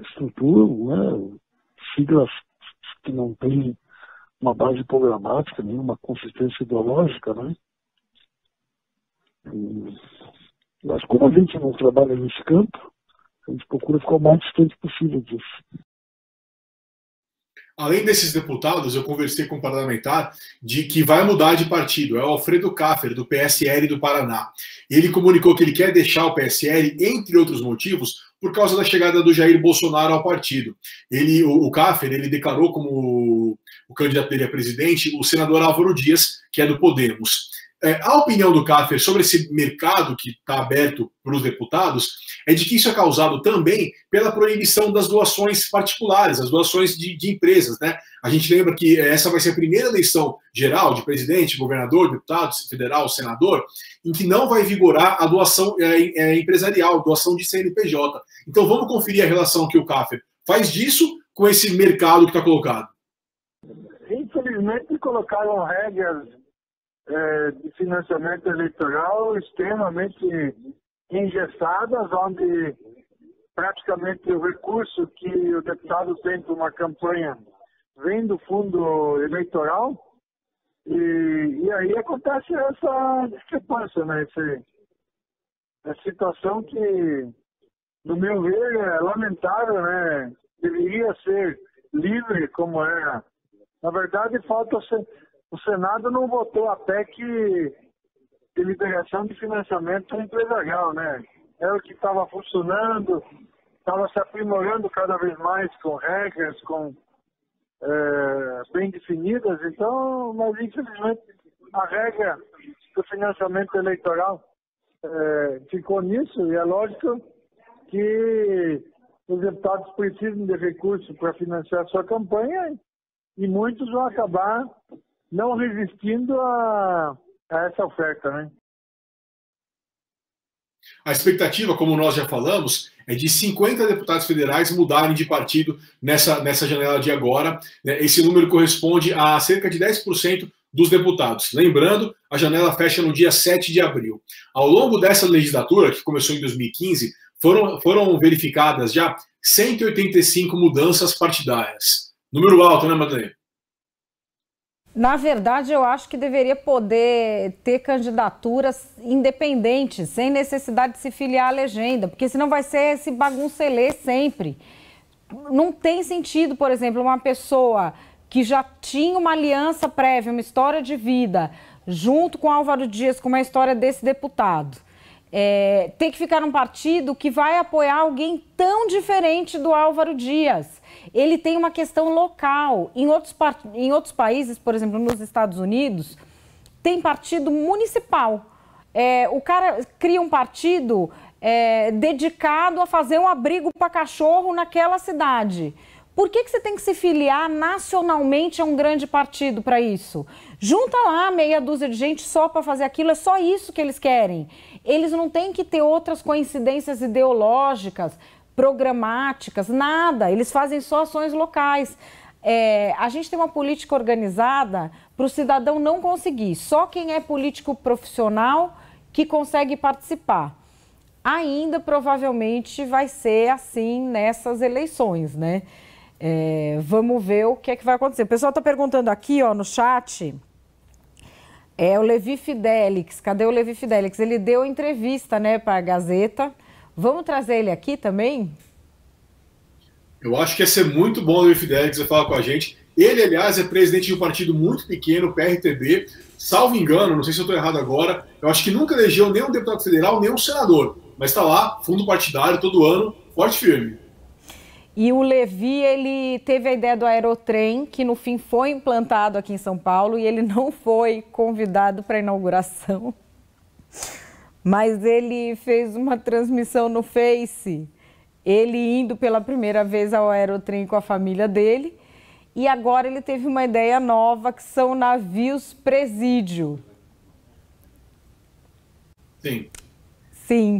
Speaker 16: estruturam, né? Siglas que não têm uma base programática, nenhuma consistência ideológica, né? Mas como a gente não trabalha nesse campo, a gente procura ficar o mais distante possível disso.
Speaker 14: Além desses deputados, eu conversei com um parlamentar de que vai mudar de partido. É o Alfredo Kaffer, do PSL do Paraná. Ele comunicou que ele quer deixar o PSL, entre outros motivos, por causa da chegada do Jair Bolsonaro ao partido. O Kaffer, ele declarou como o candidato dele a presidente o senador Álvaro Dias, que é do Podemos. A opinião do Kaffer sobre esse mercado que está aberto para os deputados é de que isso é causado também pela proibição das doações particulares, as doações de empresas, né? A gente lembra que essa vai ser a primeira eleição geral de presidente, governador, deputado, federal, senador, em que não vai vigorar a doação empresarial, doação de CNPJ. Então vamos conferir a relação que o Kaffer faz disso com esse mercado que está colocado.
Speaker 16: Infelizmente colocaram regras de financiamento eleitoral extremamente engessadas, onde praticamente o recurso que o deputado tem para uma campanha vem do fundo eleitoral, e aí acontece essa discrepância, né? Essa situação que, no meu ver, é lamentável, né? Deveria ser livre como era. Na verdade, o Senado não votou a PEC de liberação de financiamento empresarial, né? Era o que estava funcionando, estava se aprimorando cada vez mais com regras, bem definidas. Então, mas infelizmente a regra do financiamento eleitoral ficou nisso, e é lógico que os deputados precisam de recursos para financiar a sua campanha, e muitos vão acabar não resistindo a essa oferta, né?
Speaker 14: A expectativa, como nós já falamos, é de 50 deputados federais mudarem de partido nessa janela de agora. Esse número corresponde a cerca de 10% dos deputados. Lembrando, a janela fecha no dia 7 de abril. Ao longo dessa legislatura, que começou em 2015, foram verificadas já 185 mudanças partidárias. Número alto, né, Madalena?
Speaker 1: Na verdade, eu acho que deveria poder ter candidaturas independentes, sem necessidade de se filiar à legenda, porque senão vai ser esse baguncelê sempre. Não tem sentido, por exemplo, uma pessoa que já tinha uma aliança prévia, uma história de vida, junto com Álvaro Dias, com uma história desse deputado, ter que ficar num partido que vai apoiar alguém tão diferente do Álvaro Dias. Ele tem uma questão local. Em outros países, por exemplo, nos Estados Unidos, tem partido municipal. O cara cria um partido dedicado a fazer um abrigo para cachorro naquela cidade. Por que você tem que se filiar nacionalmente a um grande partido para isso? Junta lá meia dúzia de gente só para fazer aquilo, é só isso que eles querem. Eles não têm que ter outras coincidências ideológicas, programáticas, nada. Eles fazem só ações locais. A gente tem uma política organizada para o cidadão não conseguir. Só quem é político profissional que consegue participar. Ainda provavelmente vai ser assim nessas eleições, né? Vamos ver o que é que vai acontecer. O pessoal está perguntando aqui, ó, no chat, É o Levi Fidelix. Cadê o Levi Fidelix? Ele deu entrevista, né, para a Gazeta. Vamos trazer ele aqui também?
Speaker 14: Eu acho que ia ser muito bom o Levi Fidelix falar com a gente. Ele, aliás, é presidente de um partido muito pequeno, o PRTB. Salvo engano, não sei se eu estou errado agora, eu acho que nunca elegeu nem um deputado federal, nem um senador. Mas está lá, fundo partidário, todo ano, forte e firme.
Speaker 1: E o Levi, ele teve a ideia do aerotrem, que no fim foi implantado aqui em São Paulo, e ele não foi convidado para a inauguração. Mas ele fez uma transmissão no Face, ele indo pela primeira vez ao aerotrem com a família dele. E agora ele teve uma ideia nova, que são navios presídio.
Speaker 14: Sim.
Speaker 1: Sim.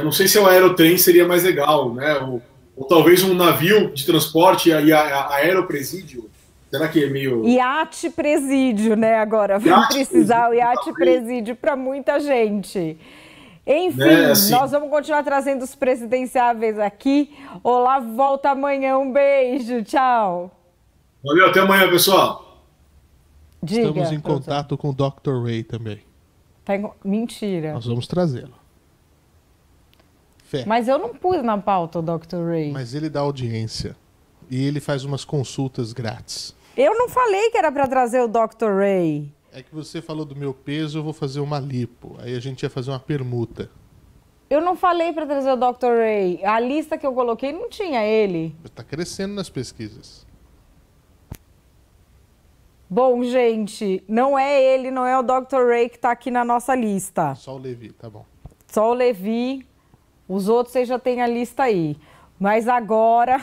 Speaker 14: Não sei se o aerotrem seria mais legal, né? Ou talvez um navio de transporte e aeropresídio. Será que é meio...
Speaker 1: Iate presídio, né? Agora vai precisar o iate presídio para muita gente. Enfim, assim, nós vamos continuar trazendo os presidenciáveis aqui. Olá, volta amanhã. Um beijo, tchau.
Speaker 14: Valeu, até amanhã, pessoal.
Speaker 1: Diga,
Speaker 2: estamos em contato com o Dr. Ray também.
Speaker 1: Mentira.
Speaker 2: Nós vamos trazê-lo.
Speaker 1: Mas eu não pus na pauta o Dr. Ray.
Speaker 2: Mas ele dá audiência. E ele faz umas consultas grátis.
Speaker 1: Eu não falei que era para trazer o Dr. Ray.
Speaker 2: É que você falou do meu peso, eu vou fazer uma lipo. Aí a gente ia fazer uma permuta.
Speaker 1: Eu não falei para trazer o Dr. Ray. A lista que eu coloquei não tinha ele.
Speaker 2: Está crescendo nas pesquisas.
Speaker 1: Bom, gente, não é ele, não é o Dr. Ray que está aqui na nossa lista.
Speaker 2: Só o Levi, tá bom.
Speaker 1: Só o Levi. Os outros vocês já têm a lista aí. Mas agora...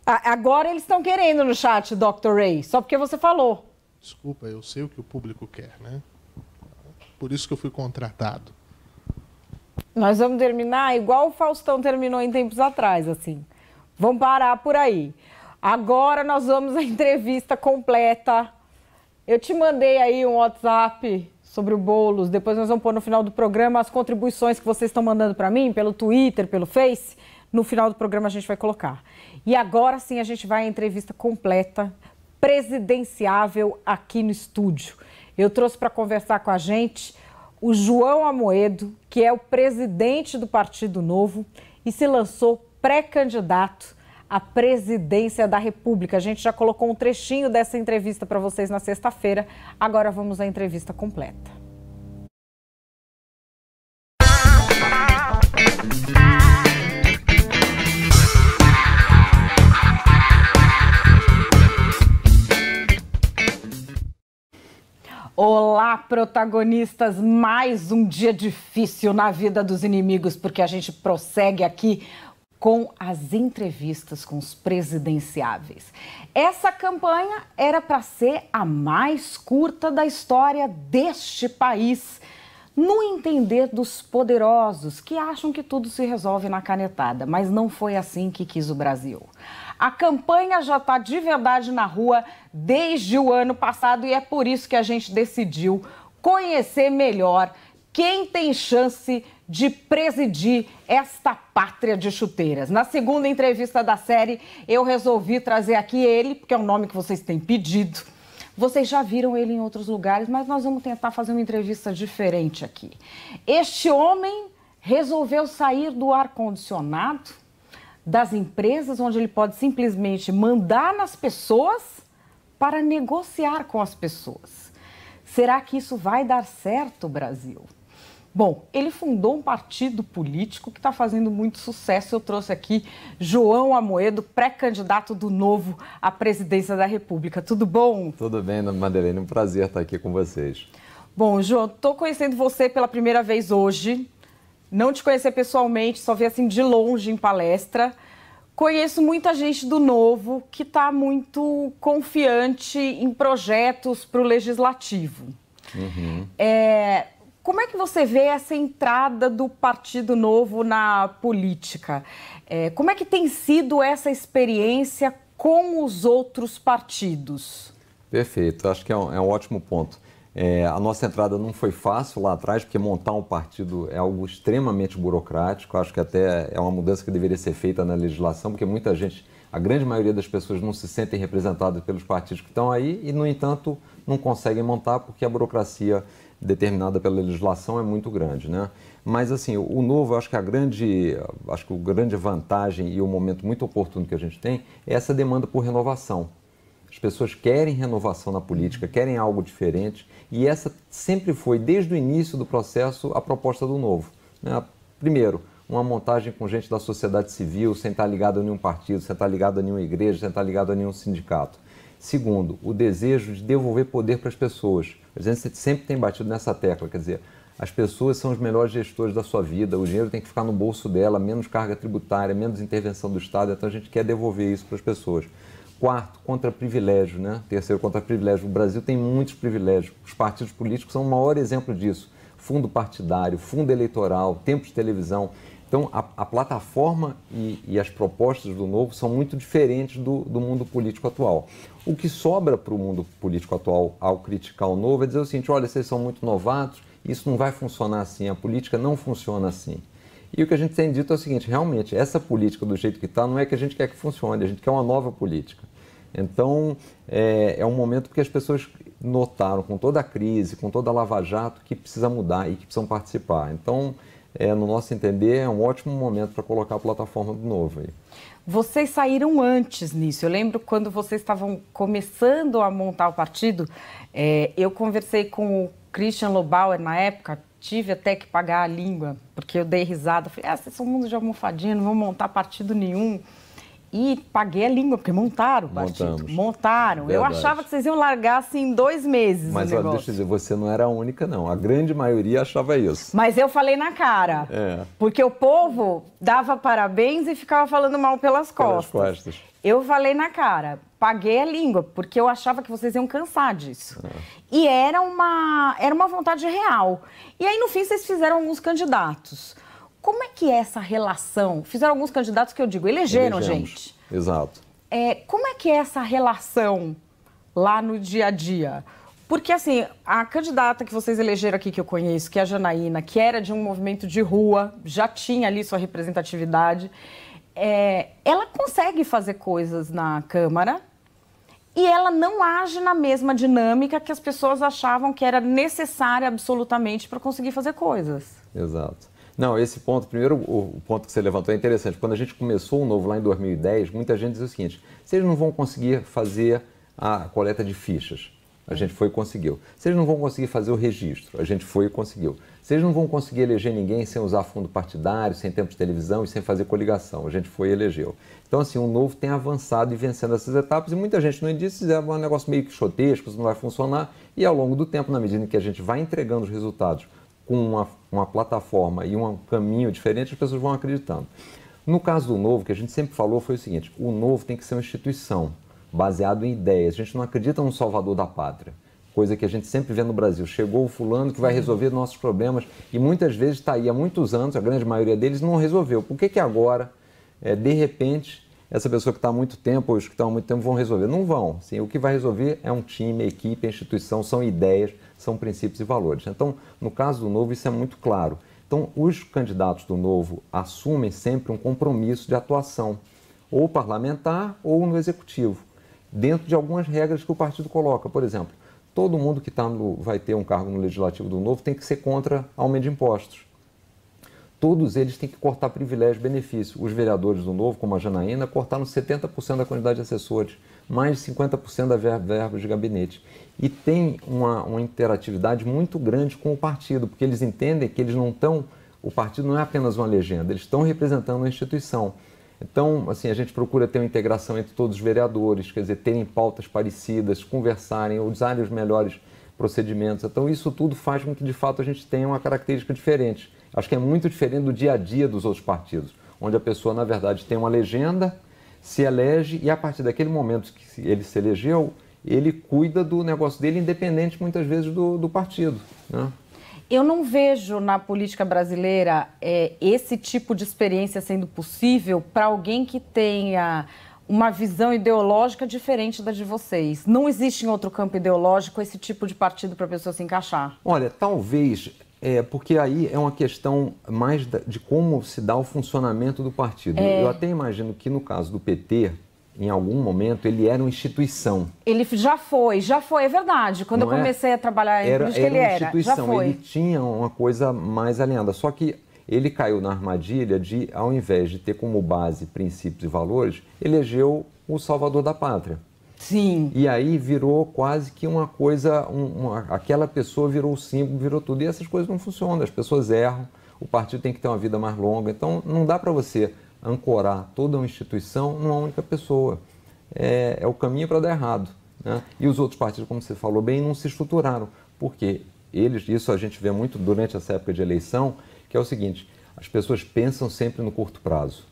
Speaker 1: Agora eles estão querendo no chat, Dr. Ray, só porque você falou.
Speaker 2: Desculpa, eu sei o que o público quer, né? Por isso que eu fui contratado.
Speaker 1: Nós vamos terminar igual o Faustão terminou em tempos atrás, assim. Vamos parar por aí. Agora nós vamos à entrevista completa. Eu te mandei aí um WhatsApp sobre o Boulos. Depois nós vamos pôr no final do programa as contribuições que vocês estão mandando para mim, pelo Twitter, pelo Face. No final do programa a gente vai colocar. E agora sim a gente vai à entrevista completa, presidenciável aqui no estúdio. Eu trouxe para conversar com a gente o João Amoedo, que é o presidente do Partido Novo e se lançou pré-candidato à presidência da República. A gente já colocou um trechinho dessa entrevista para vocês na sexta-feira. Agora vamos à entrevista completa. Olá, protagonistas, mais um dia difícil na vida dos inimigos, porque a gente prossegue aqui com as entrevistas com os presidenciáveis. Essa campanha era para ser a mais curta da história deste país, no entender dos poderosos que acham que tudo se resolve na canetada, mas não foi assim que quis o Brasil. A campanha já está de verdade na rua desde o ano passado e é por isso que a gente decidiu conhecer melhor quem tem chance de presidir esta pátria de chuteiras. Na segunda entrevista da série, eu resolvi trazer aqui ele, porque é um nome que vocês têm pedido. Vocês já viram ele em outros lugares, mas nós vamos tentar fazer uma entrevista diferente aqui. Este homem resolveu sair do ar-condicionado das empresas, onde ele pode simplesmente mandar nas pessoas para negociar com as pessoas. Será que isso vai dar certo, Brasil? Bom, ele fundou um partido político que está fazendo muito sucesso. Eu trouxe aqui João Amoedo, pré-candidato do Novo à presidência da República. Tudo bom?
Speaker 17: Tudo bem, Madeleine. Um prazer estar aqui com vocês.
Speaker 1: Bom, João, estou conhecendo você pela primeira vez hoje. Não te conhecer pessoalmente, só vi assim de longe em palestra. Conheço muita gente do Novo que está muito confiante em projetos para o Legislativo.
Speaker 17: Uhum.
Speaker 1: Como é que você vê essa entrada do Partido Novo na política? Como é que tem sido essa experiência com os outros partidos?
Speaker 17: Perfeito, acho que é um ótimo ponto. A nossa entrada não foi fácil lá atrás, porque montar um partido é algo extremamente burocrático. Acho que até é uma mudança que deveria ser feita na legislação, porque muita gente A grande maioria das pessoas não se sentem representadas pelos partidos que estão aí e, no entanto, não conseguem montar porque a burocracia determinada pela legislação é muito grande, né? Mas, assim, o Novo, acho que a grande vantagem e o momento muito oportuno que a gente tem é essa demanda por renovação. As pessoas querem renovação na política, querem algo diferente, e essa sempre foi, desde o início do processo, a proposta do Novo, né? Primeiro, uma montagem com gente da sociedade civil, sem estar ligado a nenhum partido, sem estar ligado a nenhuma igreja, sem estar ligado a nenhum sindicato. Segundo, o desejo de devolver poder para as pessoas. A gente sempre tem batido nessa tecla, quer dizer, as pessoas são os melhores gestores da sua vida, o dinheiro tem que ficar no bolso dela, menos carga tributária, menos intervenção do Estado, então a gente quer devolver isso para as pessoas. Quarto, contra privilégio, né? Terceiro, contra privilégio. O Brasil tem muitos privilégios, os partidos políticos são o maior exemplo disso. Fundo partidário, fundo eleitoral, tempo de televisão. Então, a plataforma e as propostas do Novo são muito diferentes do mundo político atual. O que sobra para o mundo político atual ao criticar o Novo é dizer o seguinte, olha, vocês são muito novatos, isso não vai funcionar assim, a política não funciona assim. E o que a gente tem dito é o seguinte, realmente, essa política do jeito que está não é que a gente quer que funcione, a gente quer uma nova política. Então, é um momento porque as pessoas notaram, com toda a crise, com toda a Lava Jato, que precisa mudar e que precisam participar. Então, no nosso entender, é um ótimo momento para colocar a plataforma do Novo aí.
Speaker 1: Vocês saíram antes nisso. Eu lembro quando vocês estavam começando a montar o partido, eu conversei com o Christian Lobauer na época, tive até que pagar a língua, porque eu dei risada. Falei, vocês são um mundo de almofadinha, não vão montar partido nenhum. E paguei a língua, porque montaram o partido. Montaram. Verdade. Eu achava que vocês iam largar assim em 2 meses.
Speaker 17: Mas olha, deixa eu dizer, você não era a única, não. A grande maioria achava isso.
Speaker 1: Mas eu falei na cara. Porque o povo dava parabéns e ficava falando mal pelas costas. Eu falei na cara, paguei a língua, porque eu achava que vocês iam cansar disso. E era uma vontade real. E aí, no fim, vocês fizeram alguns candidatos. Como é que é essa relação? Fizeram alguns candidatos que eu digo, elegemos. Gente.
Speaker 17: Exato.
Speaker 1: Como é que é essa relação lá no dia a dia? Porque, assim, a candidata que vocês elegeram aqui, que eu conheço, que é a Janaína, que era de um movimento de rua, já tinha ali sua representatividade, ela consegue fazer coisas na Câmara e ela não age na mesma dinâmica que as pessoas achavam que era necessária absolutamente para conseguir fazer coisas.
Speaker 17: Exato. Não, esse ponto, primeiro o ponto que você levantou é interessante. Quando a gente começou o Novo lá em 2010, muita gente dizia o seguinte, vocês não vão conseguir fazer a coleta de fichas. A gente foi e conseguiu. Vocês não vão conseguir fazer o registro. A gente foi e conseguiu. Vocês não vão conseguir eleger ninguém sem usar fundo partidário, sem tempo de televisão e sem fazer coligação. A gente foi e elegeu. Então, assim, o Novo tem avançado e vencendo essas etapas e muita gente no início dizia um negócio meio quixotesco, isso não vai funcionar. E ao longo do tempo, na medida em que a gente vai entregando os resultados com uma plataforma e um caminho diferente, as pessoas vão acreditando. No caso do Novo, que a gente sempre falou foi o seguinte, o Novo tem que ser uma instituição baseado em ideias. A gente não acredita no salvador da pátria, coisa que a gente sempre vê no Brasil. Chegou o fulano que vai resolver nossos problemas e muitas vezes está aí há muitos anos, a grande maioria deles não resolveu. Por que agora, de repente, essa pessoa que está há muito tempo ou os que estão há muito tempo vão resolver? Não vão. Sim, o que vai resolver é um time, equipe, instituição, são ideias, são princípios e valores. Então, no caso do Novo, isso é muito claro. Então, os candidatos do Novo assumem sempre um compromisso de atuação, ou parlamentar ou no executivo, dentro de algumas regras que o partido coloca. Por exemplo, todo mundo que vai ter um cargo no Legislativo do Novo tem que ser contra aumento de impostos. Todos eles têm que cortar privilégio e benefício. Os vereadores do Novo, como a Janaína, cortaram 70% da quantidade de assessores, mais de 50% da verba de gabinete. E tem uma interatividade muito grande com o partido, porque eles entendem que eles não estão... O partido não é apenas uma legenda, eles estão representando uma instituição. Então, assim, a gente procura ter uma integração entre todos os vereadores, quer dizer, terem pautas parecidas, conversarem, usarem os melhores procedimentos. Então, isso tudo faz com que, de fato, a gente tenha uma característica diferente. Acho que é muito diferente do dia a dia dos outros partidos, onde a pessoa, na verdade, tem uma legenda, se elege e, a partir daquele momento que ele se elegeu, ele cuida do negócio dele, independente, muitas vezes, do partido, né?
Speaker 1: Eu não vejo na política brasileira esse tipo de experiência sendo possível para alguém que tenha uma visão ideológica diferente da de vocês. Não existe em outro campo ideológico esse tipo de partido para a pessoa se encaixar?
Speaker 17: Olha, talvez, porque aí é uma questão mais de como se dá o funcionamento do partido. Eu até imagino que no caso do PT, em algum momento, ele era uma instituição.
Speaker 1: Ele já foi, é verdade. Quando eu comecei a trabalhar em política, ele era. Já foi.
Speaker 17: Ele tinha uma coisa mais alinhada. Só que ele caiu na armadilha de, ao invés de ter como base princípios e valores, elegeu o salvador da pátria.
Speaker 1: Sim.
Speaker 17: E aí virou quase que uma coisa, aquela pessoa virou o símbolo, virou tudo. E essas coisas não funcionam, as pessoas erram, o partido tem que ter uma vida mais longa. Então não dá para você ancorar toda uma instituição numa única pessoa. É o caminho para dar errado, né? E os outros partidos, como você falou bem, não se estruturaram, porque isso a gente vê muito durante essa época de eleição, que é o seguinte, as pessoas pensam sempre no curto prazo.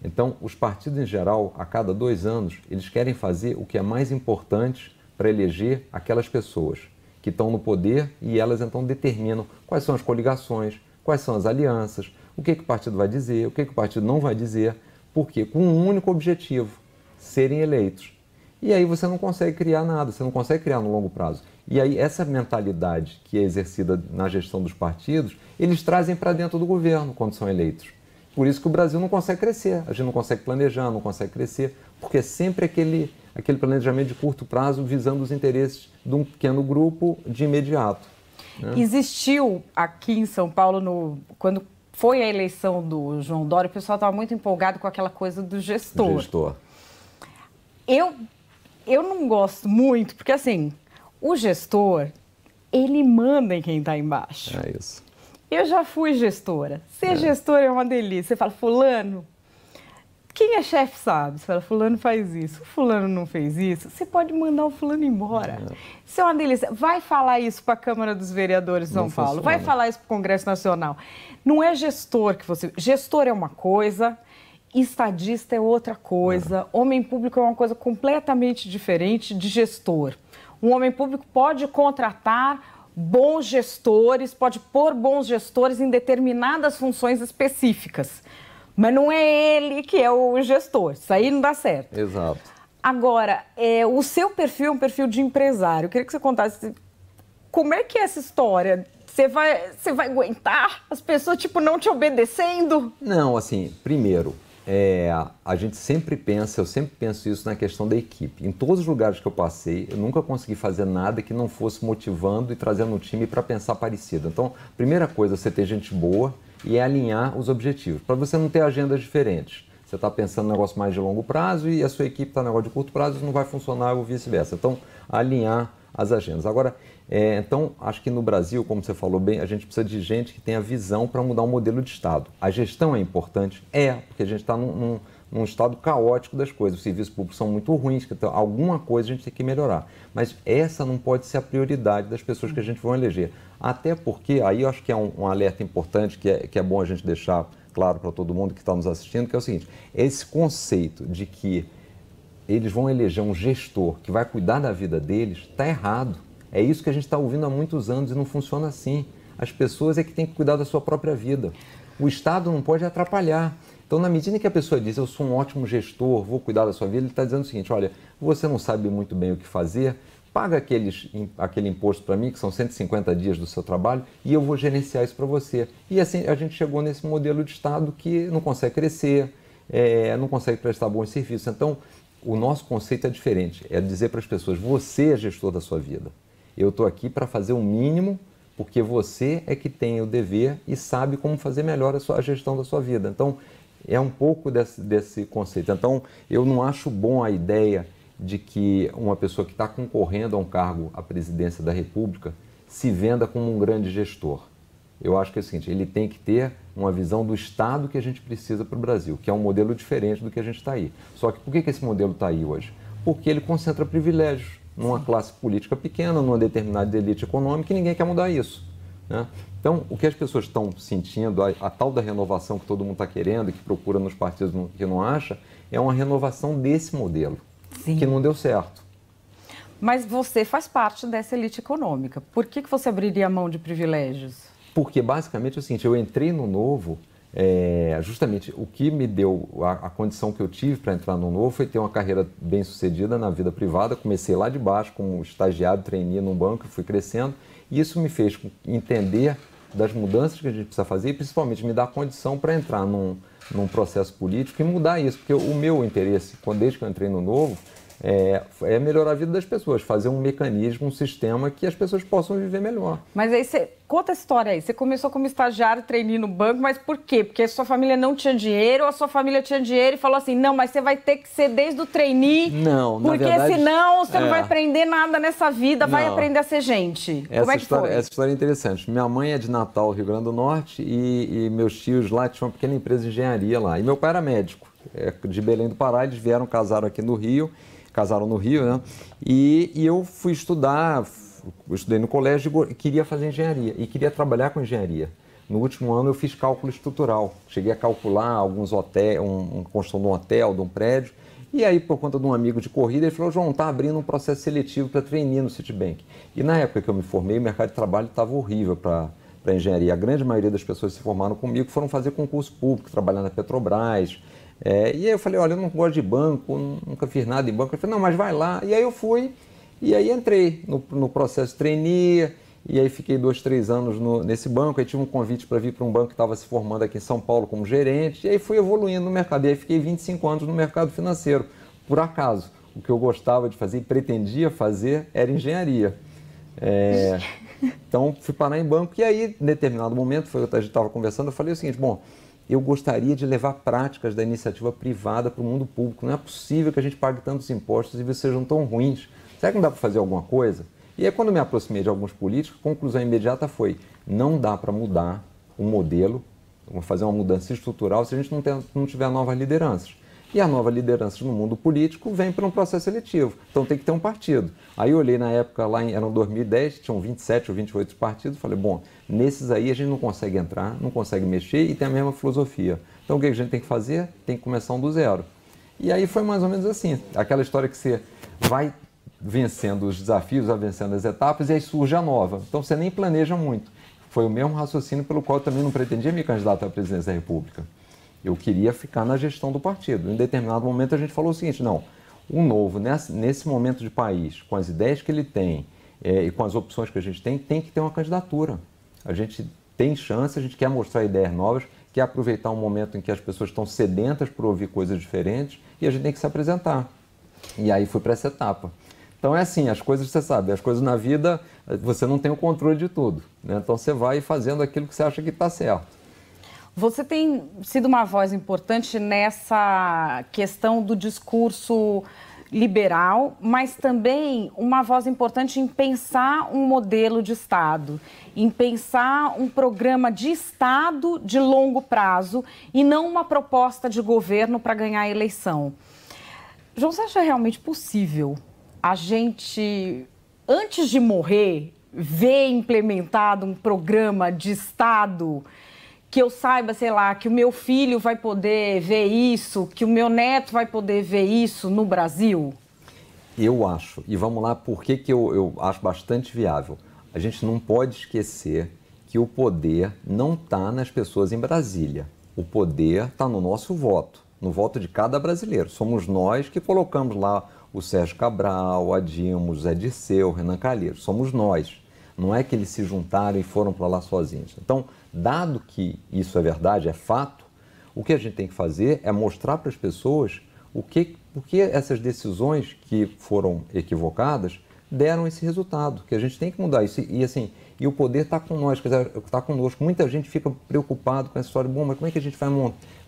Speaker 17: Então, os partidos em geral, a cada 2 anos, eles querem fazer o que é mais importante para eleger aquelas pessoas que estão no poder e elas então determinam quais são as coligações, quais são as alianças, o que o partido vai dizer, o que o partido não vai dizer, porque com um único objetivo, serem eleitos. E aí você não consegue criar nada, você não consegue criar no longo prazo. E aí essa mentalidade que é exercida na gestão dos partidos, eles trazem para dentro do governo quando são eleitos. Por isso que o Brasil não consegue crescer, a gente não consegue planejar, não consegue crescer, porque é sempre aquele planejamento de curto prazo visando os interesses de um pequeno grupo de imediato, né?
Speaker 1: Existiu aqui em São Paulo, quando foi a eleição do João Dória, o pessoal estava muito empolgado com aquela coisa do gestor. Eu não gosto muito, porque assim, o gestor, ele manda em quem está embaixo.
Speaker 17: É isso.
Speaker 1: Eu já fui gestora. Ser gestor é uma delícia. Você fala, fulano, quem é chefe sabe. Você fala, fulano faz isso, fulano não fez isso. Você pode mandar o fulano embora. Isso é uma delícia. Vai falar isso para a Câmara dos Vereadores de São Paulo. Vai falar isso para o Congresso Nacional. Não é gestor que você... Gestor é uma coisa, estadista é outra coisa. Homem público é uma coisa completamente diferente de gestor. Um homem público pode contratar bons gestores, pode pôr bons gestores em determinadas funções específicas. Mas não é ele que é o gestor. Isso aí não dá certo.
Speaker 17: Exato.
Speaker 1: Agora, o seu perfil é um perfil de empresário. Eu queria que você contasse como é que é essa história. Você vai aguentar as pessoas, não te obedecendo?
Speaker 17: Não, assim, primeiro, a gente sempre pensa, eu sempre penso isso na questão da equipe. Em todos os lugares que eu passei, eu nunca consegui fazer nada que não fosse motivando e trazendo o time para pensar parecido. Então, primeira coisa, você ter gente boa e alinhar os objetivos, para você não ter agendas diferentes. Você está pensando no negócio mais de longo prazo e a sua equipe está no negócio de curto prazo, isso não vai funcionar ou vice-versa. Então, alinhar as agendas. Agora, então, acho que no Brasil, como você falou bem, a gente precisa de gente que tenha visão para mudar o modelo de Estado. A gestão é importante? Porque a gente está num estado caótico das coisas. Os serviços públicos são muito ruins, então alguma coisa a gente tem que melhorar. Mas essa não pode ser a prioridade das pessoas que a gente vai eleger. Até porque, aí eu acho que é um alerta importante, que é bom a gente deixar claro para todo mundo que está nos assistindo, que é o seguinte, esse conceito de que eles vão eleger um gestor que vai cuidar da vida deles, está errado. É isso que a gente está ouvindo há muitos anos e não funciona assim. As pessoas é que têm que cuidar da sua própria vida. O Estado não pode atrapalhar. Então, na medida que a pessoa diz, eu sou um ótimo gestor, vou cuidar da sua vida, ele está dizendo o seguinte, olha, você não sabe muito bem o que fazer, paga aquele imposto para mim, que são 150 dias do seu trabalho, e eu vou gerenciar isso para você. E assim, a gente chegou nesse modelo de Estado que não consegue crescer, não consegue prestar bons serviços. Então, o nosso conceito é diferente, é dizer para as pessoas, você é gestor da sua vida. Eu estou aqui para fazer o mínimo, porque você é que tem o dever e sabe como fazer melhor a gestão da sua vida. Então, é um pouco desse conceito. Então, eu não acho bom a ideia de que uma pessoa que está concorrendo a um cargo à presidência da República se venda como um grande gestor. Eu acho que é o seguinte, ele tem que ter uma visão do Estado que a gente precisa para o Brasil, que é um modelo diferente do que a gente está aí. Só que por que esse modelo está aí hoje? Porque ele concentra privilégios numa classe política pequena, numa determinada elite econômica, e ninguém quer mudar isso, né? Então, o que as pessoas estão sentindo, a tal da renovação que todo mundo está querendo, que procura nos partidos que não acha, é uma renovação desse modelo, que não deu certo.
Speaker 1: Mas você faz parte dessa elite econômica. Por que você abriria a mão de privilégios?
Speaker 17: Porque, basicamente, é o seguinte, eu entrei no Novo, justamente o que me deu, a condição que eu tive para entrar no Novo foi ter uma carreira bem sucedida na vida privada. Comecei lá de baixo, como estagiário, trainee num banco, fui crescendo, e isso me fez entender das mudanças que a gente precisa fazer e principalmente me dar condição para entrar num processo político e mudar isso, porque o meu interesse, desde que eu entrei no Novo, é melhorar a vida das pessoas, fazer um mecanismo, um sistema que as pessoas possam viver melhor.
Speaker 1: Mas aí conta a história aí. Você começou como estagiário, trainee no banco, mas por quê? Porque a sua família não tinha dinheiro ou a sua família tinha dinheiro e falou assim, não, mas você vai ter que ser desde o trainee,
Speaker 17: não,
Speaker 1: porque
Speaker 17: na verdade,
Speaker 1: senão você não vai aprender nada nessa vida, vai
Speaker 17: Não.
Speaker 1: aprender a ser gente. Como é que foi?
Speaker 17: Essa história é interessante. Minha mãe é de Natal, Rio Grande do Norte, e meus tios lá tinham uma pequena empresa de engenharia lá. E meu pai era médico, de Belém do Pará, eles vieram, casaram no Rio, né? E eu fui estudar, eu estudei no colégio e queria fazer engenharia, e queria trabalhar com engenharia. No último ano eu fiz cálculo estrutural, cheguei a calcular alguns hotéis, construção de um hotel, de um prédio, e aí por conta de um amigo de corrida, ele falou, João, tá abrindo um processo seletivo para trainee no Citibank. E na época que eu me formei, o mercado de trabalho estava horrível para engenharia. A grande maioria das pessoas que se formaram comigo foram fazer concurso público, trabalhar na Petrobras. E aí eu falei, olha, eu não gosto de banco, nunca fiz nada em banco. Ele falou, não, mas vai lá. E aí eu fui, e aí entrei no processo de trainee, e aí fiquei 2, 3 anos nesse banco. Aí tive um convite para vir para um banco que estava se formando aqui em São Paulo como gerente, e aí fui evoluindo no mercado. E aí fiquei 25 anos no mercado financeiro, por acaso. O que eu gostava de fazer e pretendia fazer era engenharia. Então fui parar em banco, e aí, em determinado momento, a gente estava conversando, eu falei o seguinte, bom, eu gostaria de levar práticas da iniciativa privada para o mundo público. Não é possível que a gente pague tantos impostos e sejam tão ruins. Será que não dá para fazer alguma coisa? E aí, quando eu me aproximei de alguns políticos, a conclusão imediata foi, não dá para mudar o modelo, fazer uma mudança estrutural se a gente não tiver novas lideranças. E a nova liderança no mundo político vem para um processo seletivo. Então tem que ter um partido. Aí eu olhei na época, eram 2010, tinham 27 ou 28 partidos, falei, bom, nesses aí a gente não consegue entrar, não consegue mexer e tem a mesma filosofia. Então o que a gente tem que fazer? Tem que começar do zero. E aí foi mais ou menos assim, aquela história que você vai vencendo os desafios, vai vencendo as etapas e aí surge a nova. Então você nem planeja muito. Foi o mesmo raciocínio pelo qual eu também não pretendia me candidatar à presidência da República. Eu queria ficar na gestão do partido. Em determinado momento a gente falou o seguinte, não, o Novo, nesse momento de país, com as ideias que ele tem e com as opções que a gente tem que ter uma candidatura. A gente tem chance, a gente quer mostrar ideias novas, quer aproveitar um momento em que as pessoas estão sedentas por ouvir coisas diferentes e a gente tem que se apresentar. E aí fui para essa etapa. Então é assim, as coisas, você sabe, as coisas na vida, você não tem o controle de tudo, né? Então você vai fazendo aquilo que você acha que está certo.
Speaker 1: Você tem sido uma voz importante nessa questão do discurso liberal, mas também uma voz importante em pensar um modelo de Estado, em pensar um programa de Estado de longo prazo e não uma proposta de governo para ganhar a eleição. João, você acha realmente possível a gente, antes de morrer, ver implementado um programa de Estado que eu saiba, sei lá, que o meu filho vai poder ver isso, que o meu neto vai poder ver isso no Brasil?
Speaker 17: Eu acho. E vamos lá, por que eu acho bastante viável? A gente não pode esquecer que o poder não está nas pessoas em Brasília. O poder está no nosso voto, no voto de cada brasileiro. Somos nós que colocamos lá o Sérgio Cabral, a Dilma, o Zé Dirceu, o Renan Calheiros. Somos nós. Não é que eles se juntaram e foram para lá sozinhos. Então, dado que isso é verdade, é fato, o que a gente tem que fazer é mostrar para as pessoas por que essas decisões que foram equivocadas deram esse resultado, que a gente tem que mudar isso. E o poder está com nós, está conosco. Muita gente fica preocupado com essa história, bom, mas como é que a gente vai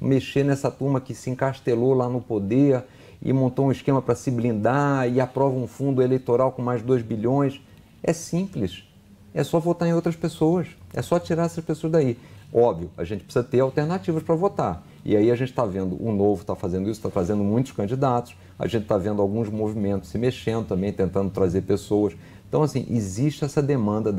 Speaker 17: mexer nessa turma que se encastelou lá no poder e montou um esquema para se blindar e aprova um fundo eleitoral com mais 2 bilhões? É simples. É só votar em outras pessoas, é só tirar essas pessoas daí. Óbvio, a gente precisa ter alternativas para votar. E aí a gente está vendo, o Novo está fazendo isso, está trazendo muitos candidatos, a gente está vendo alguns movimentos se mexendo também, tentando trazer pessoas. Então, assim, existe essa demanda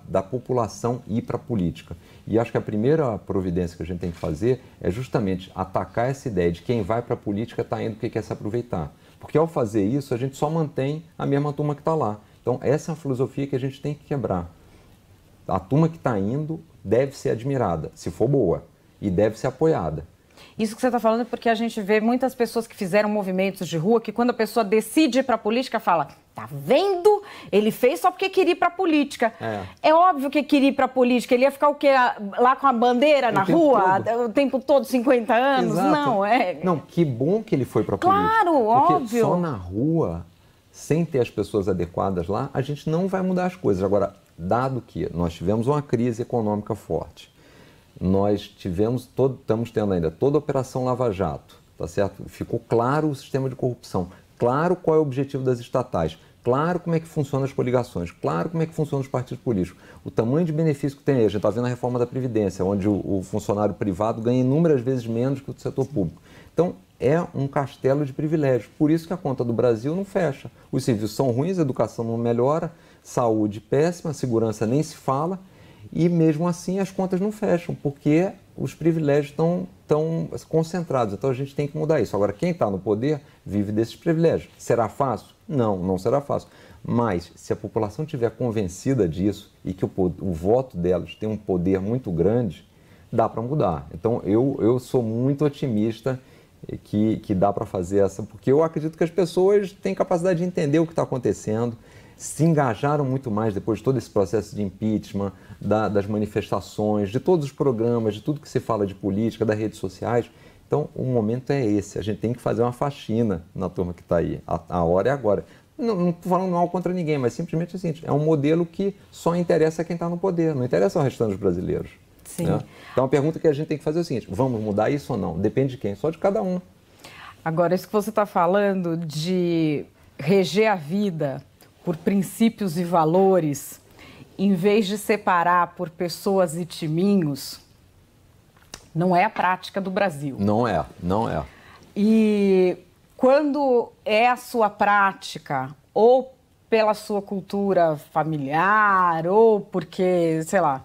Speaker 17: da população ir para a política. E acho que a primeira providência que a gente tem que fazer é justamente atacar essa ideia de quem vai para a política está indo porque quer se aproveitar. Porque ao fazer isso, a gente só mantém a mesma turma que está lá. Então, essa é a filosofia que a gente tem que quebrar. A turma que está indo deve ser admirada, se for boa, e deve ser apoiada.
Speaker 1: Isso que você está falando é porque a gente vê muitas pessoas que fizeram movimentos de rua que quando a pessoa decide ir para a política, fala, tá vendo? Ele fez só porque queria ir para a política. É óbvio que queria ir para a política. Ele ia ficar o quê? Lá com a bandeira na rua? O tempo todo, 50 anos?
Speaker 17: Exato.
Speaker 1: Não,
Speaker 17: que bom que ele foi para a política.
Speaker 1: Claro,
Speaker 17: porque
Speaker 1: óbvio.
Speaker 17: Só na rua, sem ter as pessoas adequadas lá, a gente não vai mudar as coisas. Agora, dado que nós tivemos uma crise econômica forte, nós estamos tendo ainda toda a Operação Lava Jato, tá certo? Ficou claro o sistema de corrupção, claro qual é o objetivo das estatais, claro como é que funcionam as coligações, claro como é que funcionam os partidos políticos, o tamanho de benefício que tem aí. A gente está vendo a reforma da Previdência, onde o funcionário privado ganha inúmeras vezes menos que o do setor público. Então, é um castelo de privilégios. Por isso que a conta do Brasil não fecha. Os serviços são ruins, a educação não melhora, saúde péssima, segurança nem se fala, e mesmo assim as contas não fecham, porque os privilégios estão concentrados. Então a gente tem que mudar isso. Agora, quem está no poder vive desses privilégios. Será fácil? Não, não será fácil. Mas se a população estiver convencida disso e que o voto delas tem um poder muito grande, dá para mudar. Então eu sou muito otimista que dá para fazer essa, porque eu acredito que as pessoas têm capacidade de entender o que está acontecendo, se engajaram muito mais depois de todo esse processo de impeachment, das manifestações, de todos os programas, de tudo que se fala de política, das redes sociais. Então, o momento é esse. A gente tem que fazer uma faxina na turma que está aí. A hora é agora. Não estou falando mal contra ninguém, mas simplesmente assim, é um modelo que só interessa a quem está no poder, não interessa ao restante dos brasileiros.
Speaker 1: Sim.
Speaker 17: Né? Então, a pergunta que a gente tem que fazer é o seguinte, vamos mudar isso ou não? Depende de quem? Só de cada um.
Speaker 1: Agora, isso que você está falando de reger a vida por princípios e valores, em vez de separar por pessoas e timinhos, não é a prática do Brasil.
Speaker 17: Não é.
Speaker 1: E quando é a sua prática, ou pela sua cultura familiar, ou porque, sei lá,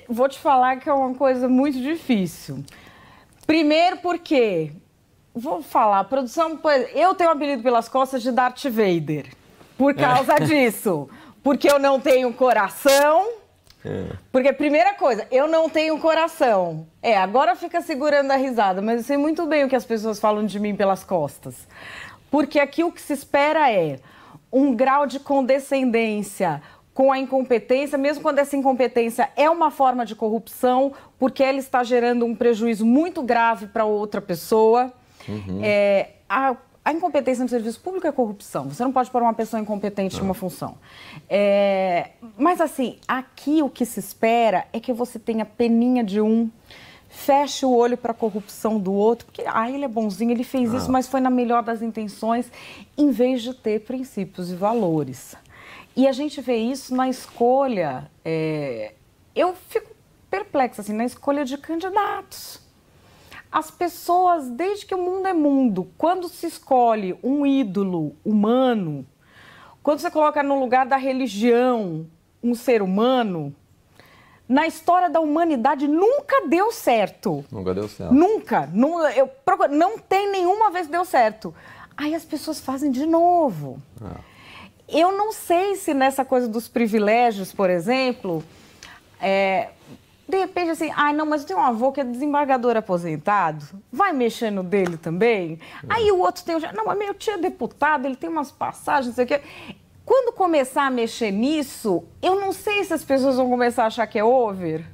Speaker 1: vou te falar que é uma coisa muito difícil. Primeiro porque, vou falar, produção, eu tenho o apelido pelas costas de Darth Vader. Por causa disso. Porque eu não tenho coração. Porque, primeira coisa, eu não tenho coração. Agora fica segurando a risada, mas eu sei muito bem o que as pessoas falam de mim pelas costas. Porque aqui o que se espera é um grau de condescendência com a incompetência, mesmo quando essa incompetência é uma forma de corrupção, porque ela está gerando um prejuízo muito grave para outra pessoa. A incompetência no serviço público é corrupção. Você não pode pôr uma pessoa incompetente em uma função. Mas, assim, aqui o que se espera é que você tenha peninha de um, feche o olho para a corrupção do outro, porque ele é bonzinho, ele fez isso, mas foi na melhor das intenções, em vez de ter princípios e valores. E a gente vê isso na escolha, eu fico perplexa, assim, na escolha de candidatos. As pessoas, desde que o mundo é mundo, quando se escolhe um ídolo humano, quando você coloca no lugar da religião um ser humano, na história da humanidade nunca deu certo.
Speaker 17: Nunca deu certo.
Speaker 1: Nunca. Não tem nenhuma vez que deu certo. Aí as pessoas fazem de novo. Eu não sei se nessa coisa dos privilégios, por exemplo, de repente, assim, não, mas eu tenho um avô que é desembargador aposentado, vai mexer no dele também? Aí o outro tem, não, mas meu tio é deputado, ele tem umas passagens, não sei o quê. Quando começar a mexer nisso, eu não sei se as pessoas vão começar a achar que é over.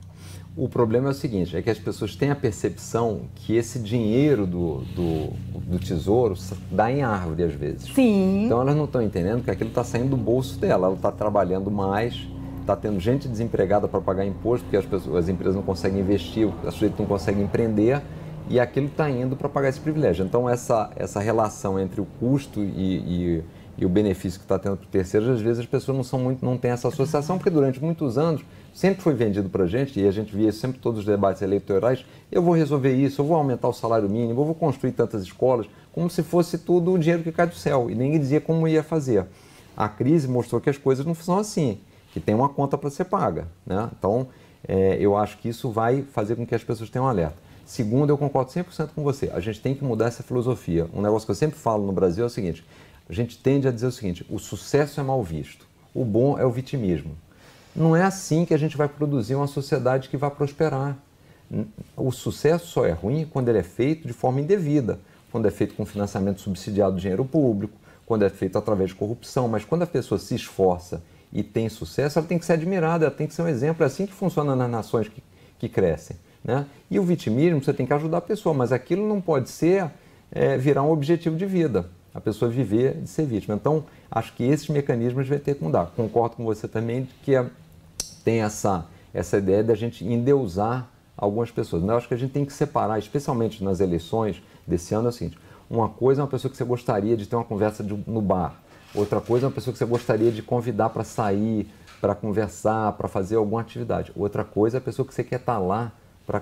Speaker 17: O problema é o seguinte, é que as pessoas têm a percepção que esse dinheiro do tesouro dá em árvore, às vezes.
Speaker 1: Sim.
Speaker 17: Então elas não estão entendendo que aquilo está saindo do bolso dela, ela está trabalhando mais, está tendo gente desempregada para pagar imposto, porque as empresas não conseguem investir, as pessoas não conseguem empreender, e aquilo está indo para pagar esse privilégio. Então, essa relação entre o custo e o benefício que está tendo para terceiros, às vezes as pessoas não têm essa associação, porque durante muitos anos sempre foi vendido para a gente, e a gente via isso sempre todos os debates eleitorais, eu vou resolver isso, eu vou aumentar o salário mínimo, eu vou construir tantas escolas, como se fosse tudo o dinheiro que cai do céu, e ninguém dizia como ia fazer. A crise mostrou que as coisas não são assim, que tem uma conta para ser paga, né? Então, eu acho que isso vai fazer com que as pessoas tenham um alerta. Segundo, eu concordo 100% com você, a gente tem que mudar essa filosofia. Um negócio que eu sempre falo no Brasil é o seguinte, a gente tende a dizer o seguinte, o sucesso é mal visto, o bom é o vitimismo. Não é assim que a gente vai produzir uma sociedade que vai prosperar. O sucesso só é ruim quando ele é feito de forma indevida, quando é feito com financiamento subsidiado do dinheiro público, quando é feito através de corrupção. Mas quando a pessoa se esforça e tem sucesso, ela tem que ser admirada, ela tem que ser um exemplo. É assim que funciona nas nações que crescem, né? E o vitimismo, você tem que ajudar a pessoa, mas aquilo não pode ser virar um objetivo de vida, a pessoa viver de ser vítima. Então, acho que esses mecanismos vão ter que mudar. Concordo com você também que tem essa ideia da gente endeusar algumas pessoas. Mas eu acho que a gente tem que separar, especialmente nas eleições desse ano, é o seguinte: uma coisa é uma pessoa que você gostaria de ter uma conversa no bar, outra coisa é uma pessoa que você gostaria de convidar para sair, para conversar, para fazer alguma atividade. Outra coisa é a pessoa que você quer estar lá para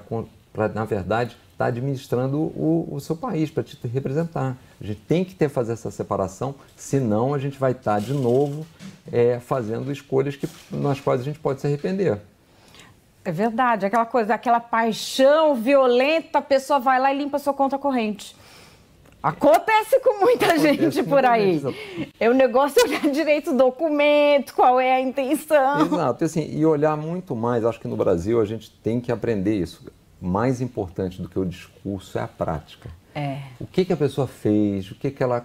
Speaker 17: na verdade, estar administrando o seu país, para te representar. A gente tem que fazer essa separação, senão a gente vai estar de novo fazendo escolhas nas quais a gente pode se arrepender.
Speaker 1: É verdade, aquela coisa, aquela paixão violenta, a pessoa vai lá e limpa a sua conta corrente. Acontece com muita gente por aí. O negócio é olhar direito o documento, qual é a intenção.
Speaker 17: Exato, assim, e olhar muito mais. Acho que no Brasil a gente tem que aprender isso. Mais importante do que o discurso é a prática. O que a pessoa fez,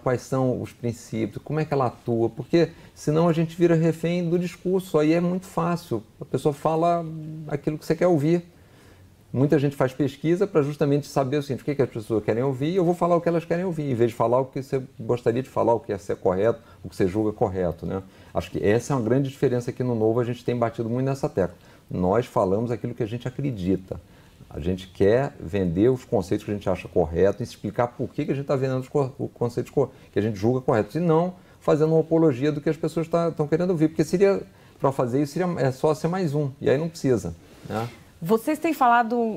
Speaker 17: quais são os princípios, como é que ela atua, porque senão a gente vira refém do discurso, aí é muito fácil. A pessoa fala aquilo que você quer ouvir. Muita gente faz pesquisa para justamente saber o seguinte: o que as pessoas querem ouvir, e eu vou falar o que elas querem ouvir, em vez de falar o que você gostaria de falar, o que é ser correto, o que você julga correto, né? Acho que essa é uma grande diferença aqui no Novo, a gente tem batido muito nessa tecla. Nós falamos aquilo que a gente acredita. A gente quer vender os conceitos que a gente acha correto e explicar por que a gente está vendendo os conceitos que a gente julga corretos, e não fazendo uma apologia do que as pessoas estão querendo ouvir, porque para fazer isso seria só ser mais um, e aí não precisa, né?
Speaker 1: Vocês têm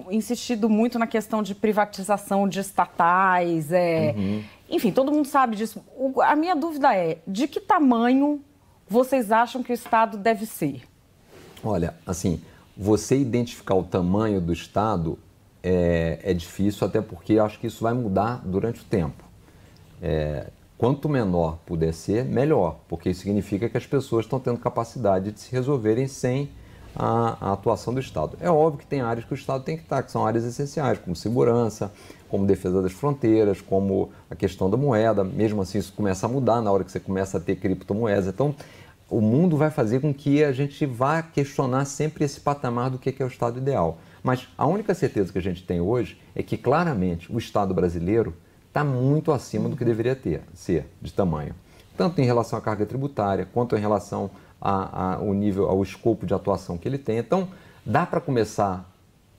Speaker 1: insistido muito na questão de privatização de estatais, enfim, todo mundo sabe disso. A minha dúvida é, de que tamanho vocês acham que o Estado deve ser?
Speaker 17: Olha, assim, você identificar o tamanho do Estado é difícil, até porque acho que isso vai mudar durante o tempo. Quanto menor puder ser, melhor, porque isso significa que as pessoas estão tendo capacidade de se resolverem sem a atuação do Estado. É óbvio que tem áreas que o Estado tem que estar, que são áreas essenciais, como segurança, como defesa das fronteiras, como a questão da moeda. Mesmo assim, isso começa a mudar na hora que você começa a ter criptomoedas. Então, o mundo vai fazer com que a gente vá questionar sempre esse patamar do que é o Estado ideal. Mas a única certeza que a gente tem hoje é que, claramente, o Estado brasileiro está muito acima do que deveria ser de tamanho. Tanto em relação à carga tributária, quanto em relação ao escopo de atuação que ele tem. Então, dá para começar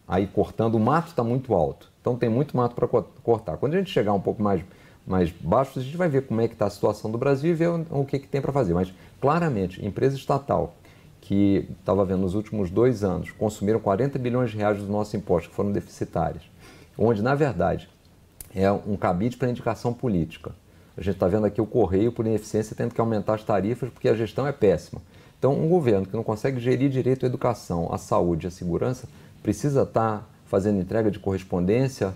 Speaker 17: a ir cortando. O mato está muito alto, então tem muito mato para cortar. Quando a gente chegar um pouco mais baixo, a gente vai ver como é que está a situação do Brasil e ver o que tem para fazer. Mas, claramente, empresa estatal que estava vendo nos últimos 2 anos, consumiram 40 bilhões de reais dos nossos impostos, que foram deficitários, onde, na verdade, é um cabide para indicação política. A gente está vendo aqui o Correio, por ineficiência, tendo que aumentar as tarifas porque a gestão é péssima. Então, um governo que não consegue gerir direito à educação, à saúde, à segurança, precisa estar fazendo entrega de correspondência,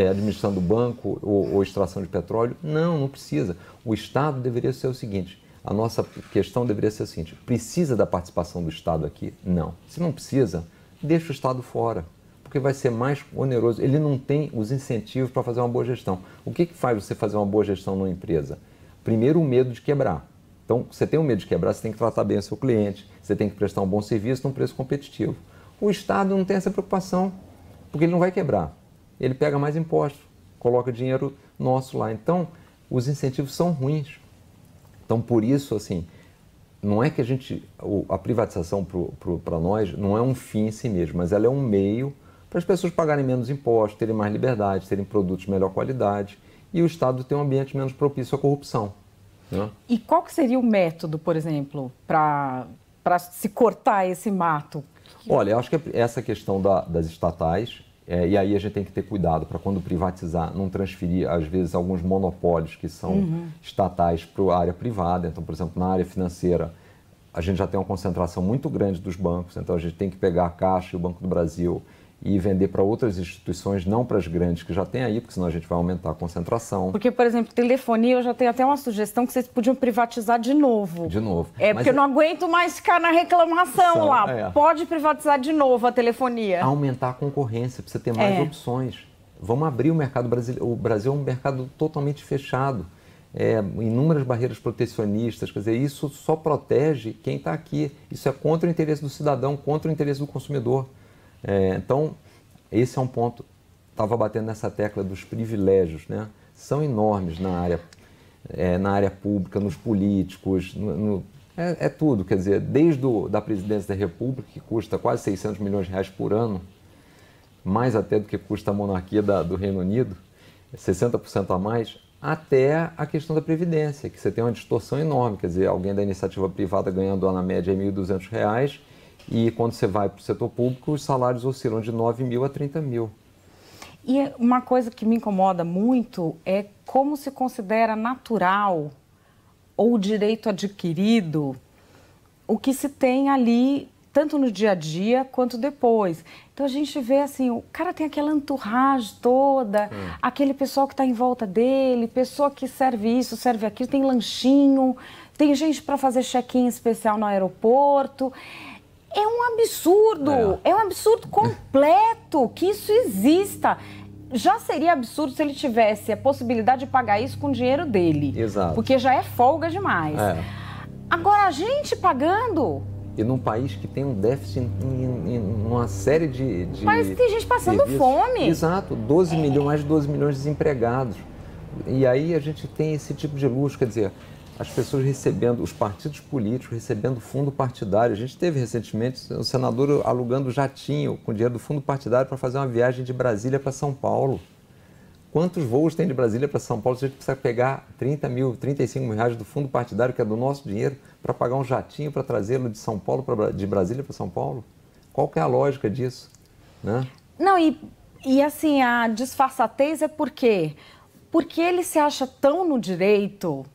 Speaker 17: administrando banco ou extração de petróleo? Não precisa. O Estado deveria ser o seguinte: a nossa questão deveria ser a seguinte: precisa da participação do Estado aqui? Não. Se não precisa, deixa o Estado fora, porque vai ser mais oneroso. Ele não tem os incentivos para fazer uma boa gestão. O que faz você fazer uma boa gestão numa empresa? Primeiro, o medo de quebrar. Então, você tem o medo de quebrar, você tem que tratar bem o seu cliente, você tem que prestar um bom serviço num preço competitivo. O Estado não tem essa preocupação, porque ele não vai quebrar. Ele pega mais impostos, coloca dinheiro nosso lá. Então, os incentivos são ruins. Então, por isso, assim, não é que a privatização para nós não é um fim em si mesmo, mas ela é um meio para as pessoas pagarem menos impostos, terem mais liberdade, terem produtos de melhor qualidade e o Estado ter um ambiente menos propício à corrupção, né?
Speaker 1: E qual que seria o método, por exemplo, para se cortar esse mato?
Speaker 17: Olha, eu acho que essa questão das estatais, e aí a gente tem que ter cuidado para quando privatizar, não transferir, às vezes, alguns monopólios que são estatais para a área privada. Então, por exemplo, na área financeira, a gente já tem uma concentração muito grande dos bancos, então a gente tem que pegar a Caixa e o Banco do Brasil e vender para outras instituições, não para as grandes que já tem aí, porque senão a gente vai aumentar a concentração.
Speaker 1: Porque, por exemplo, telefonia, eu já tenho até uma sugestão que vocês podiam privatizar de novo.
Speaker 17: De novo.
Speaker 1: Porque eu não aguento mais ficar na reclamação lá.
Speaker 17: É.
Speaker 1: Pode privatizar de novo a telefonia.
Speaker 17: Aumentar a concorrência, para você ter mais opções. Vamos abrir o mercado brasileiro. O Brasil é um mercado totalmente fechado. Inúmeras barreiras protecionistas, quer dizer, isso só protege quem está aqui. Isso é contra o interesse do cidadão, contra o interesse do consumidor. Então, esse é um ponto. Estava batendo nessa tecla dos privilégios, né? São enormes na área pública, nos políticos, é tudo. Quer dizer, desde da presidência da República, que custa quase 600 milhões de reais por ano, mais até do que custa a monarquia do Reino Unido, 60% a mais, até a questão da Previdência, que você tem uma distorção enorme. Quer dizer, alguém da iniciativa privada ganhando na média R$ 1.200, e quando você vai para o setor público, os salários oscilam de 9 mil a 30 mil.
Speaker 1: E uma coisa que me incomoda muito é como se considera natural ou direito adquirido o que se tem ali, tanto no dia a dia quanto depois. Então a gente vê assim, o cara tem aquela entourage toda, aquele pessoal que está em volta dele, pessoa que serve isso, serve aquilo, tem lanchinho, tem gente para fazer check-in especial no aeroporto. É um absurdo, é um absurdo completo que isso exista. Já seria absurdo se ele tivesse a possibilidade de pagar isso com o dinheiro dele.
Speaker 17: Exato.
Speaker 1: Porque já é folga demais. Agora, a gente pagando...
Speaker 17: E num país que tem um déficit em uma série de
Speaker 1: Mas tem gente passando
Speaker 17: serviços.
Speaker 1: Fome.
Speaker 17: Exato, mais de 12 milhões de desempregados. E aí a gente tem esse tipo de luxo, quer dizer... As pessoas recebendo, os partidos políticos recebendo fundo partidário. A gente teve recentemente um senador alugando jatinho com dinheiro do fundo partidário para fazer uma viagem de Brasília para São Paulo. Quantos voos tem de Brasília para São Paulo? A gente precisa pegar 30 mil, 35 mil reais do fundo partidário, que é do nosso dinheiro, para pagar um jatinho para trazê-lo de São Paulo, de Brasília para São Paulo? Qual que é a lógica disso? Né?
Speaker 1: Não, e assim, a disfarçatez é por quê? Porque ele se acha tão no direito...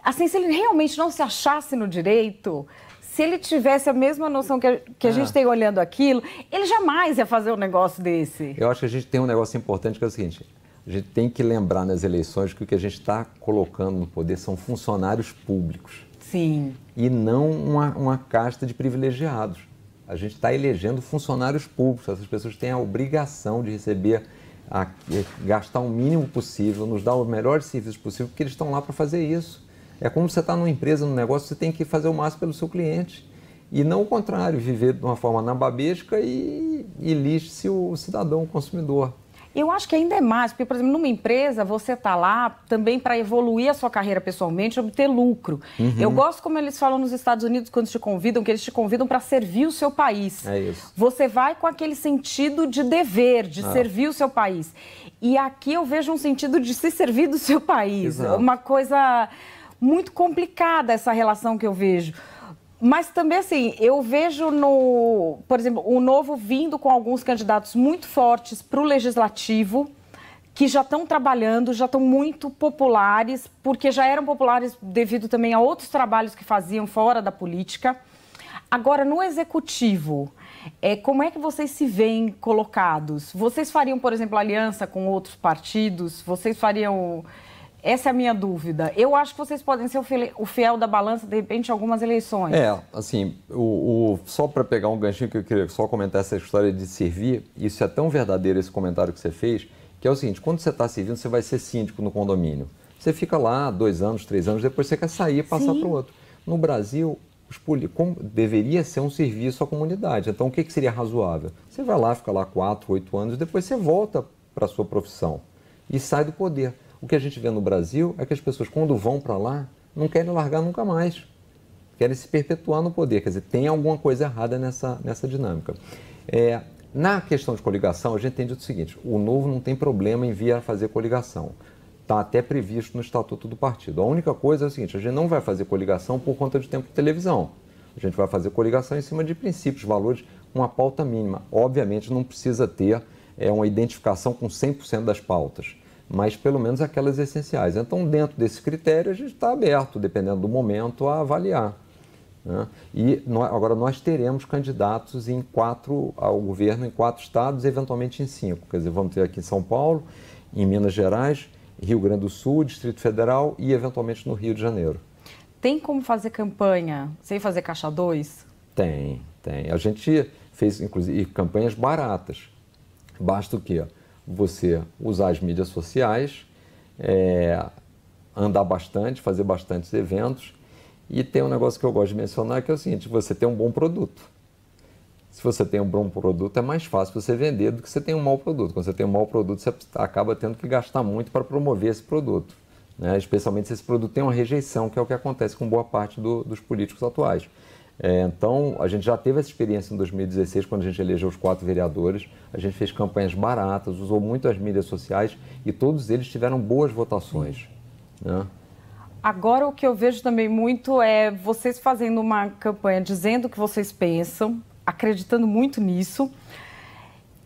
Speaker 1: Assim, se ele realmente não se achasse no direito, se ele tivesse a mesma noção que a gente tem olhando aquilo, ele jamais ia fazer um negócio desse.
Speaker 17: Eu acho que a gente tem um negócio importante que é o seguinte, a gente tem que lembrar nas eleições que o que a gente está colocando no poder são funcionários públicos.
Speaker 1: Sim.
Speaker 17: E não uma casta de privilegiados. A gente está elegendo funcionários públicos, essas pessoas têm a obrigação de receber, gastar o mínimo possível, nos dar os melhores serviços possíveis, porque eles estão lá para fazer isso. É como você está numa empresa, num negócio, você tem que fazer o máximo pelo seu cliente. E não o contrário, viver de uma forma nababesca e lixe-se o cidadão, o consumidor.
Speaker 1: Eu acho que ainda é mais, porque, por exemplo, numa empresa, você está lá também para evoluir a sua carreira pessoalmente, obter lucro. Eu gosto como eles falam nos Estados Unidos, quando te convidam, que eles te convidam para servir o seu país.
Speaker 17: É isso.
Speaker 1: Você vai com aquele sentido de dever, de servir o seu país. E aqui eu vejo um sentido de se servir do seu país.
Speaker 17: Exato.
Speaker 1: Uma coisa... muito complicada essa relação que eu vejo. Mas também, assim, eu vejo, por exemplo, o Novo vindo com alguns candidatos muito fortes para o Legislativo, que já estão trabalhando, já estão muito populares, porque já eram populares devido também a outros trabalhos que faziam fora da política. Agora, no Executivo, como é que vocês se veem colocados? Vocês fariam, por exemplo, aliança com outros partidos? Vocês fariam... Essa é a minha dúvida. Eu acho que vocês podem ser o fiel da balança, de repente, em algumas eleições.
Speaker 17: Assim, só para pegar um ganchinho que eu queria só comentar essa história de servir, isso é tão verdadeiro, esse comentário que você fez, que é o seguinte, quando você está servindo, você vai ser síndico no condomínio. Você fica lá 2 anos, 3 anos, depois você quer sair e passar para o outro. No Brasil, deveria ser um serviço à comunidade. Então, o que seria razoável? Você vai lá, fica lá 4, 8 anos, depois você volta para a sua profissão e sai do poder. O que a gente vê no Brasil é que as pessoas, quando vão para lá, não querem largar nunca mais. Querem se perpetuar no poder. Quer dizer, tem alguma coisa errada nessa dinâmica. Na questão de coligação, a gente tem dito o seguinte, o Novo não tem problema em vir a fazer coligação. Está até previsto no Estatuto do Partido. A única coisa é o seguinte, a gente não vai fazer coligação por conta de tempo de televisão. A gente vai fazer coligação em cima de princípios, valores, uma pauta mínima. Obviamente não precisa ter uma identificação com 100% das pautas, mas pelo menos aquelas essenciais. Então, dentro desse critério, a gente está aberto, dependendo do momento, a avaliar. né? E agora nós teremos candidatos ao governo em 4 estados, eventualmente em 5. Quer dizer, vamos ter aqui em São Paulo, em Minas Gerais, Rio Grande do Sul, Distrito Federal e eventualmente no Rio de Janeiro.
Speaker 1: Tem como fazer campanha sem fazer caixa 2?
Speaker 17: Tem. A gente fez, inclusive, campanhas baratas. Basta o quê? Você usar as mídias sociais, andar bastante, fazer bastantes eventos. E tem um negócio que eu gosto de mencionar, que é o seguinte: você tem um bom produto. Se você tem um bom produto, é mais fácil você vender do que você tem um mau produto. Quando você tem um mau produto, você acaba tendo que gastar muito para promover esse produto, né? Especialmente se esse produto tem uma rejeição, que é o que acontece com boa parte dos políticos atuais. Então, a gente já teve essa experiência em 2016, quando a gente elegeu os 4 vereadores. A gente fez campanhas baratas, usou muito as mídias sociais e todos eles tiveram boas votações, né?
Speaker 1: Agora, o que eu vejo também muito é vocês fazendo uma campanha dizendo o que vocês pensam, acreditando muito nisso.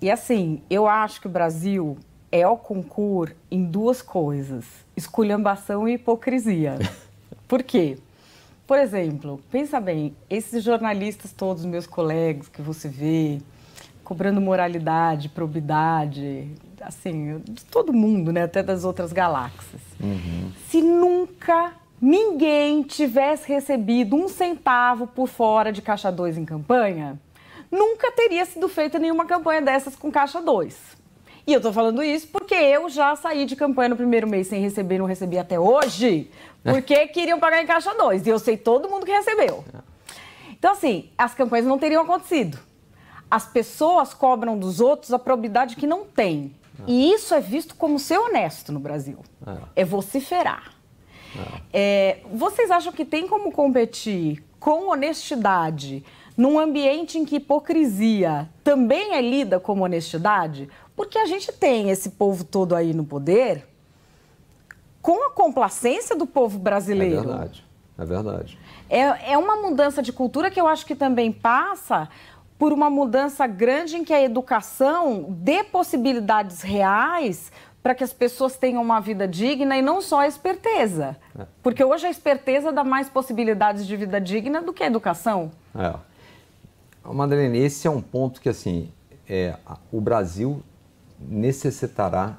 Speaker 1: E assim, eu acho que o Brasil é ao concurso em 2 coisas: esculhambação e hipocrisia. Por quê? Por exemplo, pensa bem, esses jornalistas todos, meus colegas, que você vê, cobrando moralidade, probidade, assim, de todo mundo, né? Até das outras galáxias.
Speaker 17: Uhum.
Speaker 1: Se nunca ninguém tivesse recebido 1 centavo por fora de caixa 2 em campanha, nunca teria sido feita nenhuma campanha dessas com caixa 2. E eu tô falando isso porque eu já saí de campanha no primeiro mês sem receber, não recebi até hoje, porque queriam pagar em caixa 2. E eu sei todo mundo que recebeu. Então, assim, as campanhas não teriam acontecido. As pessoas cobram dos outros a probidade que não tem. E isso é visto como ser honesto no Brasil. É vociferar. Vocês acham que tem como competir com honestidade num ambiente em que hipocrisia também é lida como honestidade? Porque a gente tem esse povo todo aí no poder com a complacência do povo brasileiro.
Speaker 17: É verdade.
Speaker 1: É uma mudança de cultura que eu acho que também passa por uma mudança grande em que a educação dê possibilidades reais para que as pessoas tenham uma vida digna e não só a esperteza. Porque hoje a esperteza dá mais possibilidades de vida digna do que a educação.
Speaker 17: Madalena, esse é um ponto que, assim, o Brasil necessitará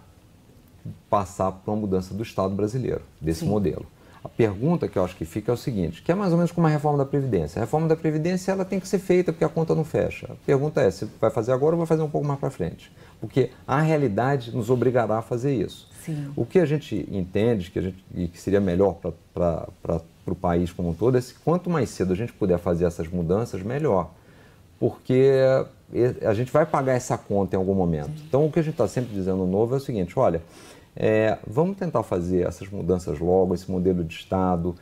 Speaker 17: passar por uma mudança do Estado brasileiro, desse modelo. A pergunta que eu acho que fica é o seguinte, que é mais ou menos como a reforma da Previdência. A reforma da Previdência, ela tem que ser feita porque a conta não fecha. A pergunta é, se vai fazer agora ou vai fazer um pouco mais para frente? Porque a realidade nos obrigará a fazer isso.
Speaker 1: Sim.
Speaker 17: O que a gente entende e que seria melhor para o país como um todo é que quanto mais cedo a gente puder fazer essas mudanças, melhor. Porque a gente vai pagar essa conta em algum momento. Então, o que a gente está sempre dizendo novo é o seguinte, olha, vamos tentar fazer essas mudanças logo, esse modelo de Estado,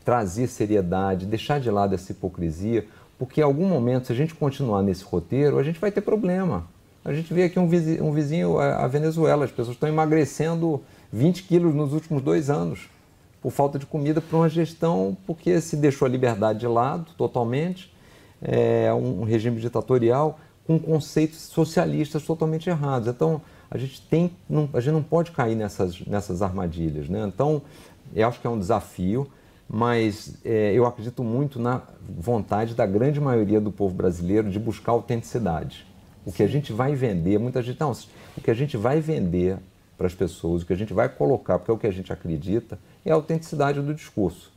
Speaker 17: trazer seriedade, deixar de lado essa hipocrisia, porque em algum momento, se a gente continuar nesse roteiro, a gente vai ter problema. A gente vê aqui um vizinho, a Venezuela, as pessoas estão emagrecendo 20 quilos nos últimos 2 anos, por falta de comida, por uma gestão, porque se deixou a liberdade de lado totalmente, um regime ditatorial com conceitos socialistas totalmente errados. Então, a gente não pode cair nessas armadilhas, né? Então, eu acho que é um desafio, mas eu acredito muito na vontade da grande maioria do povo brasileiro de buscar autenticidade. O que a gente vai vender, muita gente... Não, o que a gente vai vender para as pessoas, o que a gente vai colocar, porque é o que a gente acredita, é a autenticidade do discurso.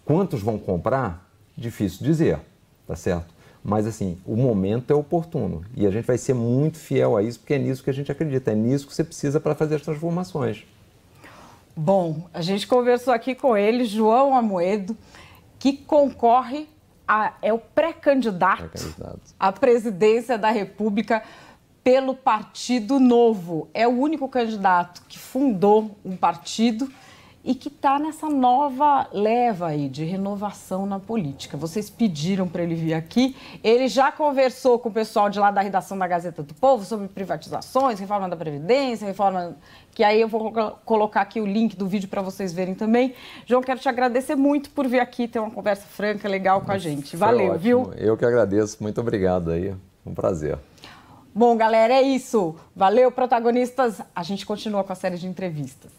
Speaker 17: Quantos vão comprar? Difícil dizer, tá certo? Mas, assim, o momento é oportuno e a gente vai ser muito fiel a isso, porque é nisso que a gente acredita, é nisso que você precisa para fazer as transformações.
Speaker 1: Bom, a gente conversou aqui com ele, João Amoedo, que concorre, é o pré-candidato à presidência da República pelo Partido Novo. É o único candidato que fundou um partido e que está nessa nova leva aí de renovação na política. Vocês pediram para ele vir aqui, ele já conversou com o pessoal de lá da redação da Gazeta do Povo sobre privatizações, reforma da Previdência, reforma... que aí eu vou colocar aqui o link do vídeo para vocês verem também. João, quero te agradecer muito por vir aqui ter uma conversa franca, legal com a gente. Valeu,
Speaker 17: ótimo.
Speaker 1: Viu?
Speaker 17: Eu que agradeço, muito obrigado aí, um prazer.
Speaker 1: Bom, galera, é isso. Valeu, protagonistas. A gente continua com a série de entrevistas.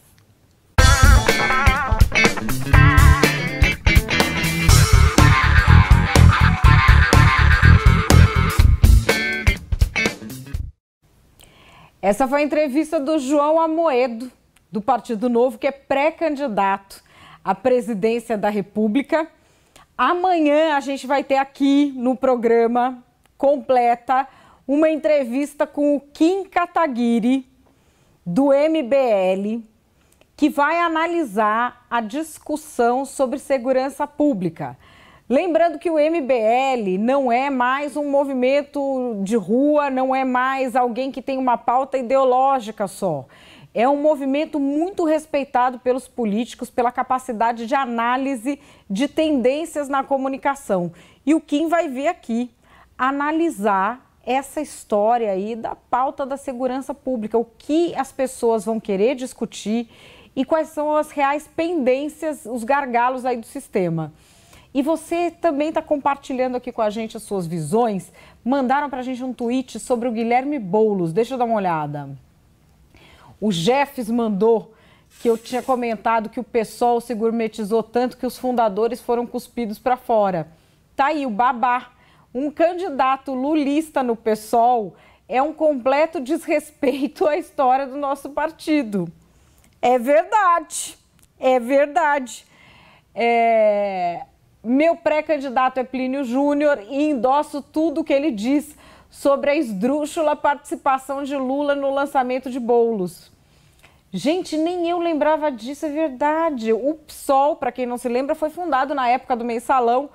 Speaker 1: Essa foi a entrevista do João Amoedo, do Partido Novo, que é pré-candidato à presidência da República. Amanhã a gente vai ter aqui no programa completa uma entrevista com o Kim Kataguiri, do MBL, que vai analisar a discussão sobre segurança pública. Lembrando que o MBL não é mais um movimento de rua, não é mais alguém que tem uma pauta ideológica só. É um movimento muito respeitado pelos políticos, pela capacidade de análise de tendências na comunicação. E o Kim vai vir aqui analisar essa história aí da pauta da segurança pública, o que as pessoas vão querer discutir e quais são as reais pendências, os gargalos aí do sistema. E você também está compartilhando aqui com a gente as suas visões. Mandaram para a gente um tweet sobre o Guilherme Boulos. Deixa eu dar uma olhada. O Jeffs mandou que eu tinha comentado que o PSOL se gourmetizou tanto que os fundadores foram cuspidos para fora. Tá aí o babá. Um candidato lulista no PSOL é um completo desrespeito à história do nosso partido. É verdade. É verdade. Meu pré-candidato é Plínio Júnior e endosso tudo o que ele diz sobre a esdrúxula participação de Lula no lançamento de Boulos. Gente, nem eu lembrava disso, é verdade. O PSOL, para quem não se lembra, foi fundado na época do Mensalão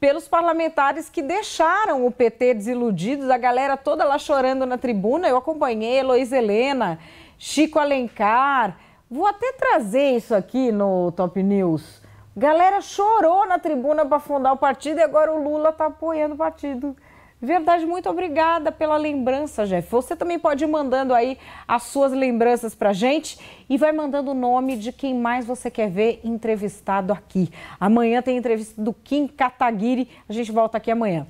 Speaker 1: pelos parlamentares que deixaram o PT desiludidos, a galera toda lá chorando na tribuna. Eu acompanhei Heloísa Helena, Chico Alencar. Vou até trazer isso aqui no Top News. Galera chorou na tribuna para fundar o partido e agora o Lula está apoiando o partido. Verdade, muito obrigada pela lembrança, Jeff. Você também pode ir mandando aí as suas lembranças pra gente e vai mandando o nome de quem mais você quer ver entrevistado aqui. Amanhã tem entrevista do Kim Kataguiri. A gente volta aqui amanhã.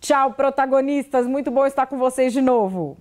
Speaker 1: Tchau, protagonistas. Muito bom estar com vocês de novo.